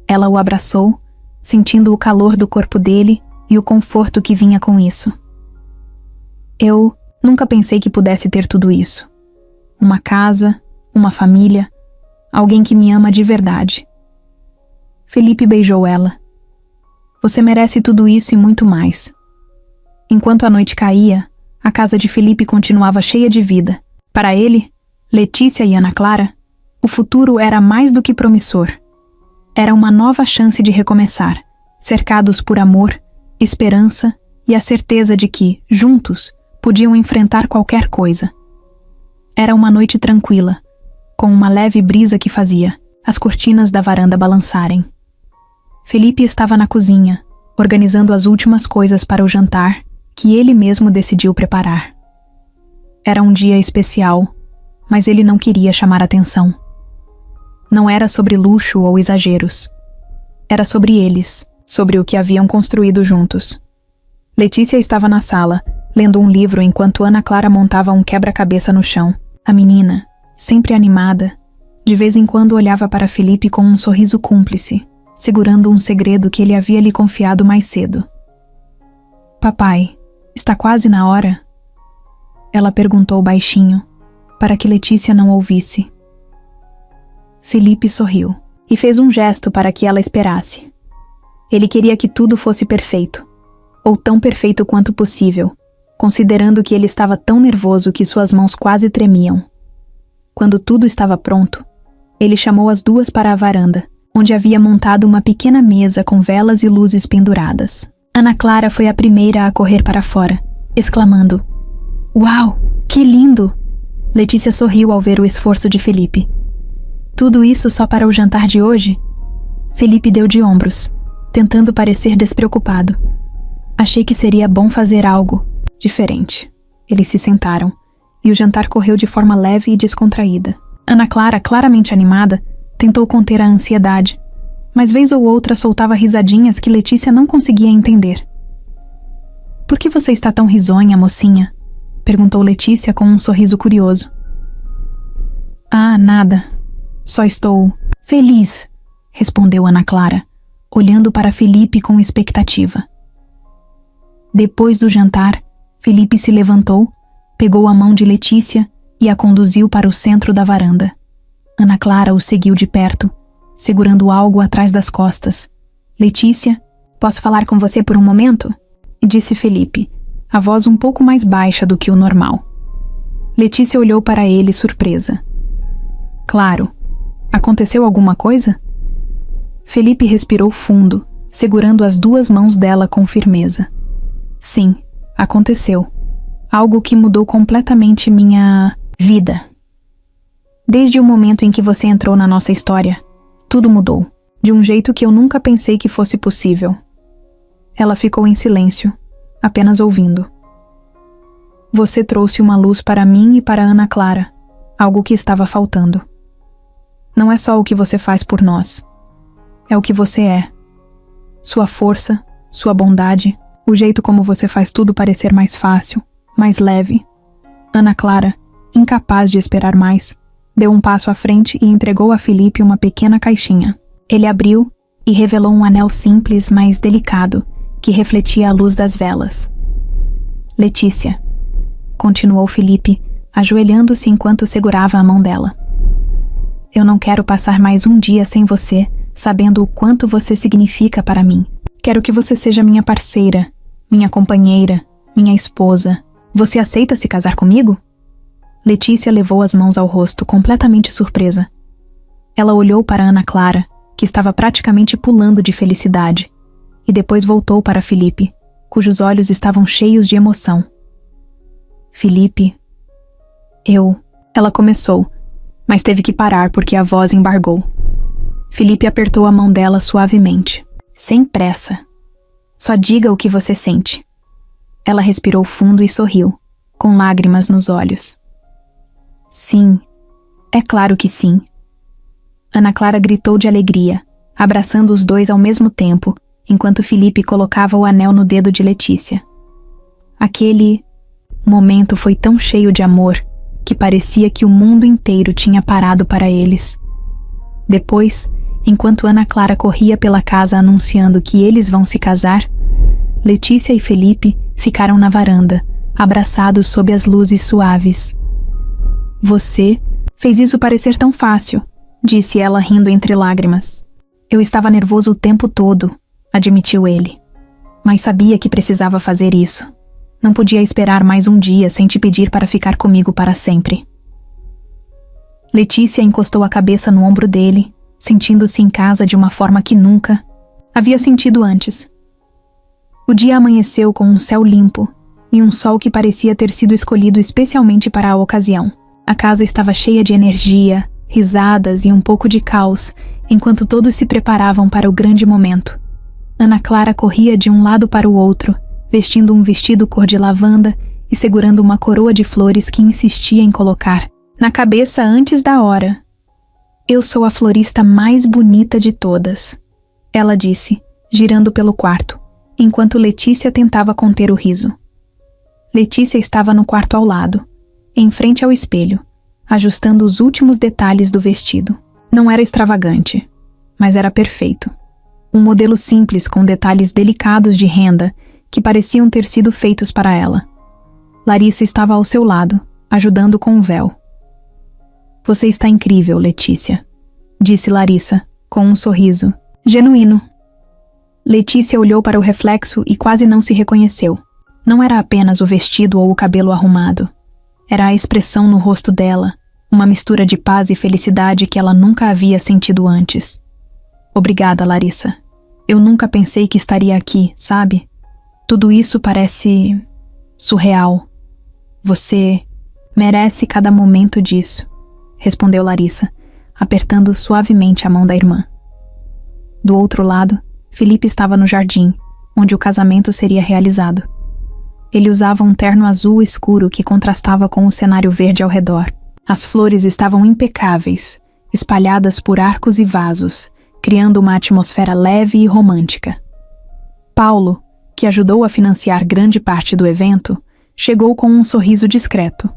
Ela o abraçou, sentindo o calor do corpo dele e o conforto que vinha com isso. "Eu nunca pensei que pudesse ter tudo isso. Uma casa, uma família, alguém que me ama de verdade." Felipe beijou ela. "Você merece tudo isso e muito mais." Enquanto a noite caía, a casa de Felipe continuava cheia de vida. Para ele, Letícia e Ana Clara, o futuro era mais do que promissor. Era uma nova chance de recomeçar, cercados por amor, esperança e a certeza de que, juntos, podiam enfrentar qualquer coisa. Era uma noite tranquila, com uma leve brisa que fazia as cortinas da varanda balançarem. Felipe estava na cozinha, organizando as últimas coisas para o jantar que ele mesmo decidiu preparar. Era um dia especial, mas ele não queria chamar atenção. Não era sobre luxo ou exageros. Era sobre eles, sobre o que haviam construído juntos. Letícia estava na sala, lendo um livro enquanto Ana Clara montava um quebra-cabeça no chão. A menina, sempre animada, de vez em quando olhava para Felipe com um sorriso cúmplice, segurando um segredo que ele havia lhe confiado mais cedo. "Papai, está quase na hora?" Ela perguntou baixinho, para que Letícia não ouvisse. Felipe sorriu e fez um gesto para que ela esperasse. Ele queria que tudo fosse perfeito, ou tão perfeito quanto possível, considerando que ele estava tão nervoso que suas mãos quase tremiam. Quando tudo estava pronto, ele chamou as duas para a varanda, onde havia montado uma pequena mesa com velas e luzes penduradas. Ana Clara foi a primeira a correr para fora, exclamando: "Uau, que lindo!" Letícia sorriu ao ver o esforço de Felipe. "Tudo isso só para o jantar de hoje?" Felipe deu de ombros, tentando parecer despreocupado. "Achei que seria bom fazer algo diferente." Eles se sentaram, e o jantar correu de forma leve e descontraída. Ana Clara, claramente animada, tentou conter a ansiedade, mas vez ou outra soltava risadinhas que Letícia não conseguia entender. "Por que você está tão risonha, mocinha?" perguntou Letícia com um sorriso curioso. "Ah, nada. Só estou feliz", respondeu Ana Clara, olhando para Felipe com expectativa. Depois do jantar, Felipe se levantou, pegou a mão de Letícia e a conduziu para o centro da varanda. Ana Clara o seguiu de perto, segurando algo atrás das costas. "Letícia, posso falar com você por um momento?" disse Felipe, a voz um pouco mais baixa do que o normal. Letícia olhou para ele surpresa. "Claro. Aconteceu alguma coisa?" Felipe respirou fundo, segurando as duas mãos dela com firmeza. "Sim, aconteceu. Algo que mudou completamente minha vida. Desde o momento em que você entrou na nossa história, tudo mudou, de um jeito que eu nunca pensei que fosse possível." Ela ficou em silêncio, apenas ouvindo. "Você trouxe uma luz para mim e para Ana Clara, algo que estava faltando. Não é só o que você faz por nós, é o que você é. Sua força, sua bondade, o jeito como você faz tudo parecer mais fácil, mais leve." Ana Clara, incapaz de esperar mais, deu um passo à frente e entregou a Felipe uma pequena caixinha. Ele abriu e revelou um anel simples, mas delicado, que refletia a luz das velas. "Letícia", continuou Felipe, ajoelhando-se enquanto segurava a mão dela. "Eu não quero passar mais um dia sem você, sabendo o quanto você significa para mim. Quero que você seja minha parceira, minha companheira, minha esposa. Você aceita se casar comigo?" Letícia levou as mãos ao rosto, completamente surpresa. Ela olhou para Ana Clara, que estava praticamente pulando de felicidade, e depois voltou para Felipe, cujos olhos estavam cheios de emoção. "Felipe, Ela começou, mas teve que parar porque a voz embargou. Felipe apertou a mão dela suavemente. "Sem pressa. Só diga o que você sente." Ela respirou fundo e sorriu, com lágrimas nos olhos. "Sim, é claro que sim." Ana Clara gritou de alegria, abraçando os dois ao mesmo tempo, enquanto Felipe colocava o anel no dedo de Letícia. Aquele momento foi tão cheio de amor que parecia que o mundo inteiro tinha parado para eles. Depois, enquanto Ana Clara corria pela casa anunciando que eles vão se casar, Letícia e Felipe ficaram na varanda, abraçados sob as luzes suaves. "Você fez isso parecer tão fácil", disse ela rindo entre lágrimas. "Eu estava nervoso o tempo todo", admitiu ele. "Mas sabia que precisava fazer isso. Não podia esperar mais um dia sem te pedir para ficar comigo para sempre." Letícia encostou a cabeça no ombro dele, sentindo-se em casa de uma forma que nunca havia sentido antes. O dia amanheceu com um céu limpo e um sol que parecia ter sido escolhido especialmente para a ocasião. A casa estava cheia de energia, risadas e um pouco de caos, enquanto todos se preparavam para o grande momento. Ana Clara corria de um lado para o outro, vestindo um vestido cor de lavanda e segurando uma coroa de flores que insistia em colocar na cabeça antes da hora. "Eu sou a florista mais bonita de todas", ela disse, girando pelo quarto, enquanto Letícia tentava conter o riso. Letícia estava no quarto ao lado, em frente ao espelho, ajustando os últimos detalhes do vestido. Não era extravagante, mas era perfeito. Um modelo simples com detalhes delicados de renda que pareciam ter sido feitos para ela. Larissa estava ao seu lado, ajudando com o véu. "Você está incrível, Letícia", disse Larissa, com um sorriso genuíno. Letícia olhou para o reflexo e quase não se reconheceu. Não era apenas o vestido ou o cabelo arrumado. Era a expressão no rosto dela, uma mistura de paz e felicidade que ela nunca havia sentido antes. Obrigada, Larissa. Eu nunca pensei que estaria aqui, sabe? Tudo isso parece surreal. Você merece cada momento disso, respondeu Larissa, apertando suavemente a mão da irmã. Do outro lado, Felipe estava no jardim, onde o casamento seria realizado. Ele usava um terno azul escuro que contrastava com o cenário verde ao redor. As flores estavam impecáveis, espalhadas por arcos e vasos, criando uma atmosfera leve e romântica. Paulo, que ajudou a financiar grande parte do evento, chegou com um sorriso discreto.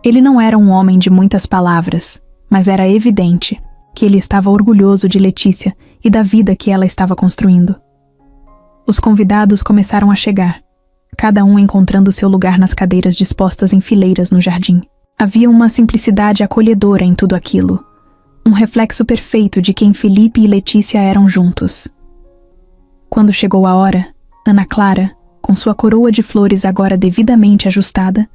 Ele não era um homem de muitas palavras, mas era evidente que ele estava orgulhoso de Letícia e da vida que ela estava construindo. Os convidados começaram a chegar, cada um encontrando seu lugar nas cadeiras dispostas em fileiras no jardim. Havia uma simplicidade acolhedora em tudo aquilo, um reflexo perfeito de quem Felipe e Letícia eram juntos. Quando chegou a hora, Ana Clara, com sua coroa de flores agora devidamente ajustada,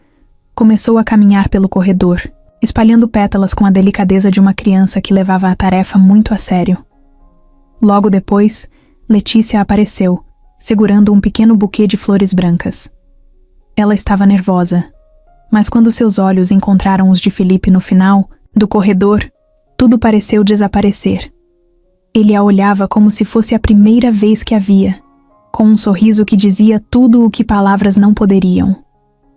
começou a caminhar pelo corredor, espalhando pétalas com a delicadeza de uma criança que levava a tarefa muito a sério. Logo depois, Letícia apareceu, segurando um pequeno buquê de flores brancas. Ela estava nervosa, mas quando seus olhos encontraram os de Felipe no final do corredor, tudo pareceu desaparecer. Ele a olhava como se fosse a primeira vez que a via, com um sorriso que dizia tudo o que palavras não poderiam.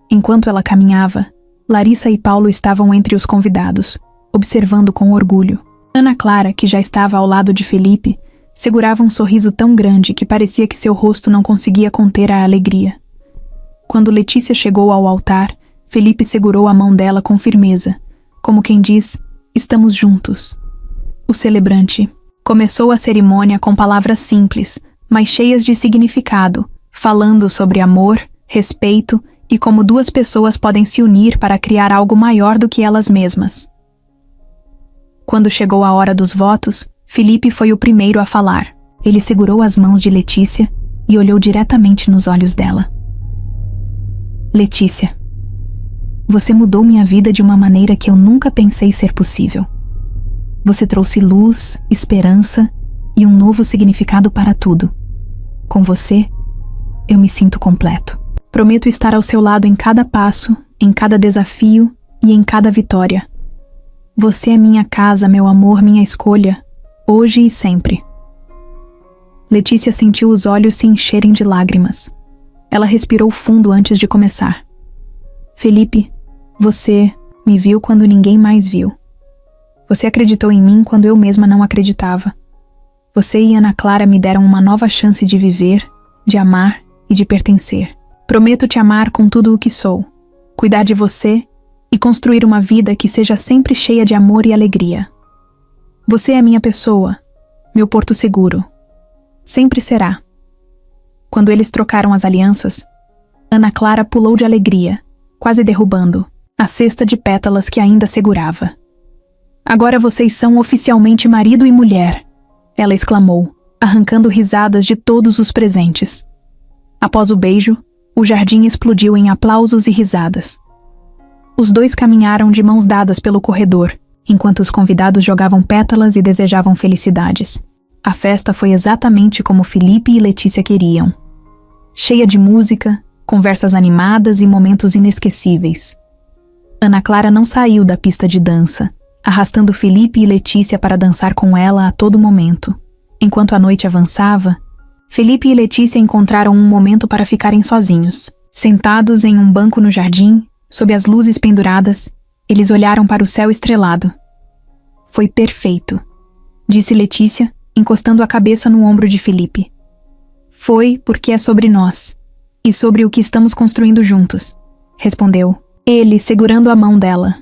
Enquanto ela caminhava, Larissa e Paulo estavam entre os convidados, observando com orgulho. Ana Clara, que já estava ao lado de Felipe, segurava um sorriso tão grande que parecia que seu rosto não conseguia conter a alegria. Quando Letícia chegou ao altar, Felipe segurou a mão dela com firmeza, como quem diz, estamos juntos. O celebrante começou a cerimônia com palavras simples, mas cheias de significado, falando sobre amor, respeito e como duas pessoas podem se unir para criar algo maior do que elas mesmas. Quando chegou a hora dos votos, Felipe foi o primeiro a falar. Ele segurou as mãos de Letícia e olhou diretamente nos olhos dela. Letícia, você mudou minha vida de uma maneira que eu nunca pensei ser possível. Você trouxe luz, esperança e um novo significado para tudo. Com você, eu me sinto completo. Prometo estar ao seu lado em cada passo, em cada desafio e em cada vitória. Você é minha casa, meu amor, minha escolha, hoje e sempre. Letícia sentiu os olhos se encherem de lágrimas. Ela respirou fundo antes de começar. Felipe, você me viu quando ninguém mais viu. Você acreditou em mim quando eu mesma não acreditava. Você e Ana Clara me deram uma nova chance de viver, de amar e de pertencer. Prometo te amar com tudo o que sou, cuidar de você e construir uma vida que seja sempre cheia de amor e alegria. Você é minha pessoa, meu porto seguro. Sempre será. Quando eles trocaram as alianças, Ana Clara pulou de alegria, quase derrubando a cesta de pétalas que ainda segurava. Agora vocês são oficialmente marido e mulher, ela exclamou, arrancando risadas de todos os presentes. Após o beijo, o jardim explodiu em aplausos e risadas. Os dois caminharam de mãos dadas pelo corredor, enquanto os convidados jogavam pétalas e desejavam felicidades. A festa foi exatamente como Felipe e Letícia queriam. Cheia de música, conversas animadas e momentos inesquecíveis. Ana Clara não saiu da pista de dança, arrastando Felipe e Letícia para dançar com ela a todo momento. Enquanto a noite avançava, Felipe e Letícia encontraram um momento para ficarem sozinhos. Sentados em um banco no jardim, sob as luzes penduradas, eles olharam para o céu estrelado. Foi perfeito, disse Letícia, encostando a cabeça no ombro de Felipe. Foi porque é sobre nós, e sobre o que estamos construindo juntos, respondeu, ele segurando a mão dela.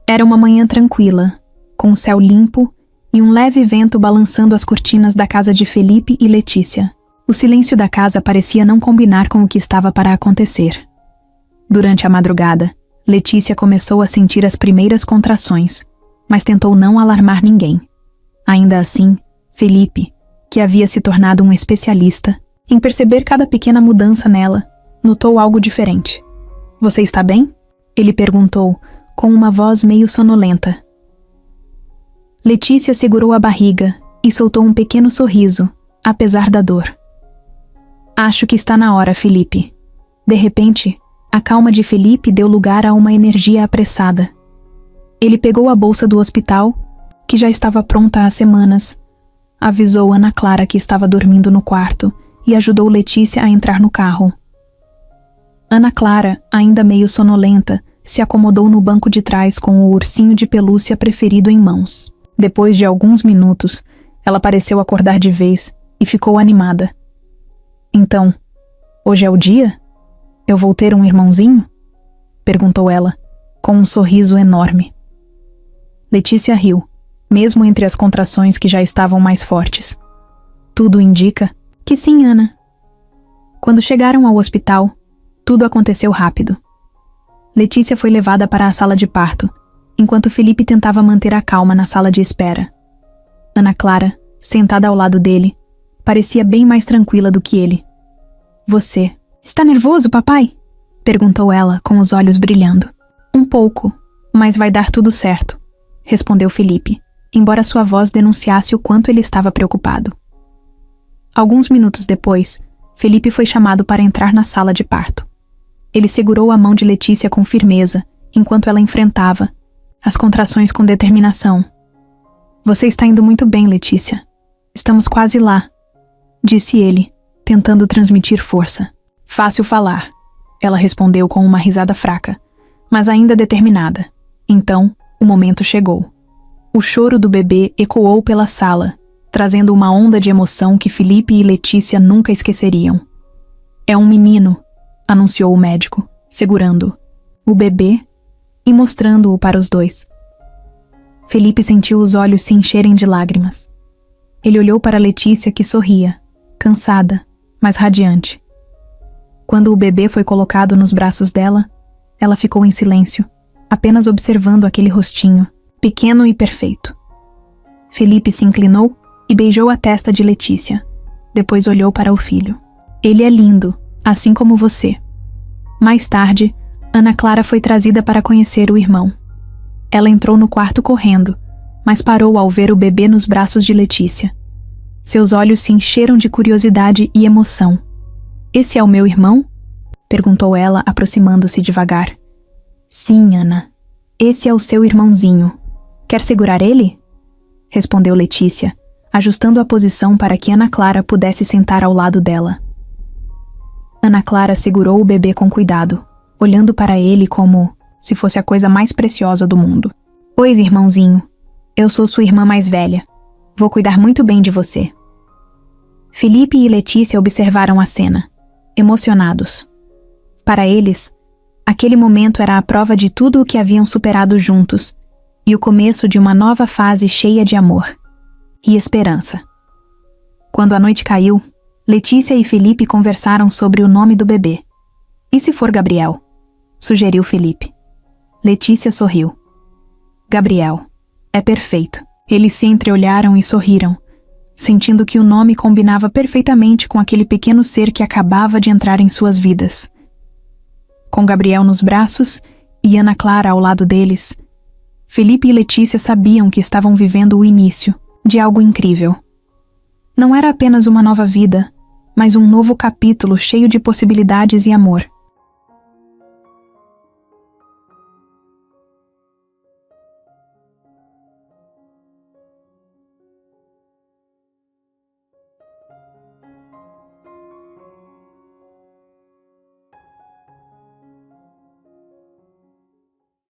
Era uma manhã tranquila, com o céu limpo e um leve vento balançando as cortinas da casa de Felipe e Letícia. O silêncio da casa parecia não combinar com o que estava para acontecer. Durante a madrugada, Letícia começou a sentir as primeiras contrações, mas tentou não alarmar ninguém. Ainda assim, Felipe, que havia se tornado um especialista em perceber cada pequena mudança nela, notou algo diferente. Você está bem? Ele perguntou, com uma voz meio sonolenta. Letícia segurou a barriga e soltou um pequeno sorriso, apesar da dor. Acho que está na hora, Felipe. De repente, a calma de Felipe deu lugar a uma energia apressada. Ele pegou a bolsa do hospital, que já estava pronta há semanas, avisou Ana Clara que estava dormindo no quarto e ajudou Letícia a entrar no carro. Ana Clara, ainda meio sonolenta, se acomodou no banco de trás com o ursinho de pelúcia preferido em mãos. Depois de alguns minutos, ela pareceu acordar de vez e ficou animada. Então, hoje é o dia? Eu vou ter um irmãozinho? Perguntou ela, com um sorriso enorme. Letícia riu, mesmo entre as contrações que já estavam mais fortes. Tudo indica que sim, Ana. Quando chegaram ao hospital, tudo aconteceu rápido. Letícia foi levada para a sala de parto, enquanto Felipe tentava manter a calma na sala de espera. Ana Clara, sentada ao lado dele, parecia bem mais tranquila do que ele. Você está nervoso, papai? Perguntou ela, com os olhos brilhando. Um pouco, mas vai dar tudo certo, respondeu Felipe, embora sua voz denunciasse o quanto ele estava preocupado. Alguns minutos depois, Felipe foi chamado para entrar na sala de parto. Ele segurou a mão de Letícia com firmeza, enquanto ela enfrentava as contrações com determinação. Você está indo muito bem, Letícia. Estamos quase lá, disse ele, tentando transmitir força. Fácil falar, ela respondeu com uma risada fraca, mas ainda determinada. Então, o momento chegou. O choro do bebê ecoou pela sala, trazendo uma onda de emoção que Felipe e Letícia nunca esqueceriam. É um menino, anunciou o médico, segurando o bebê e mostrando-o para os dois. Felipe sentiu os olhos se encherem de lágrimas. Ele olhou para Letícia, que sorria, cansada, mas radiante. Quando o bebê foi colocado nos braços dela, ela ficou em silêncio, apenas observando aquele rostinho, pequeno e perfeito. Felipe se inclinou e beijou a testa de Letícia. Depois olhou para o filho. Ele é lindo, assim como você. Mais tarde, Ana Clara foi trazida para conhecer o irmão. Ela entrou no quarto correndo, mas parou ao ver o bebê nos braços de Letícia. Seus olhos se encheram de curiosidade e emoção. Esse é o meu irmão? Perguntou ela, aproximando-se devagar. Sim, Ana. Esse é o seu irmãozinho. Quer segurar ele? Respondeu Letícia, ajustando a posição para que Ana Clara pudesse sentar ao lado dela. Ana Clara segurou o bebê com cuidado, olhando para ele como se fosse a coisa mais preciosa do mundo. Pois, irmãozinho, eu sou sua irmã mais velha. Vou cuidar muito bem de você. Felipe e Letícia observaram a cena, emocionados. Para eles, aquele momento era a prova de tudo o que haviam superado juntos e o começo de uma nova fase cheia de amor e esperança. Quando a noite caiu, Letícia e Felipe conversaram sobre o nome do bebê. E se for Gabriel? Sugeriu Felipe. Letícia sorriu. Gabriel. É perfeito. Eles se entreolharam e sorriram, sentindo que o nome combinava perfeitamente com aquele pequeno ser que acabava de entrar em suas vidas. Com Gabriel nos braços e Ana Clara ao lado deles, Felipe e Letícia sabiam que estavam vivendo o início de algo incrível. Não era apenas uma nova vida, mas um novo capítulo cheio de possibilidades e amor.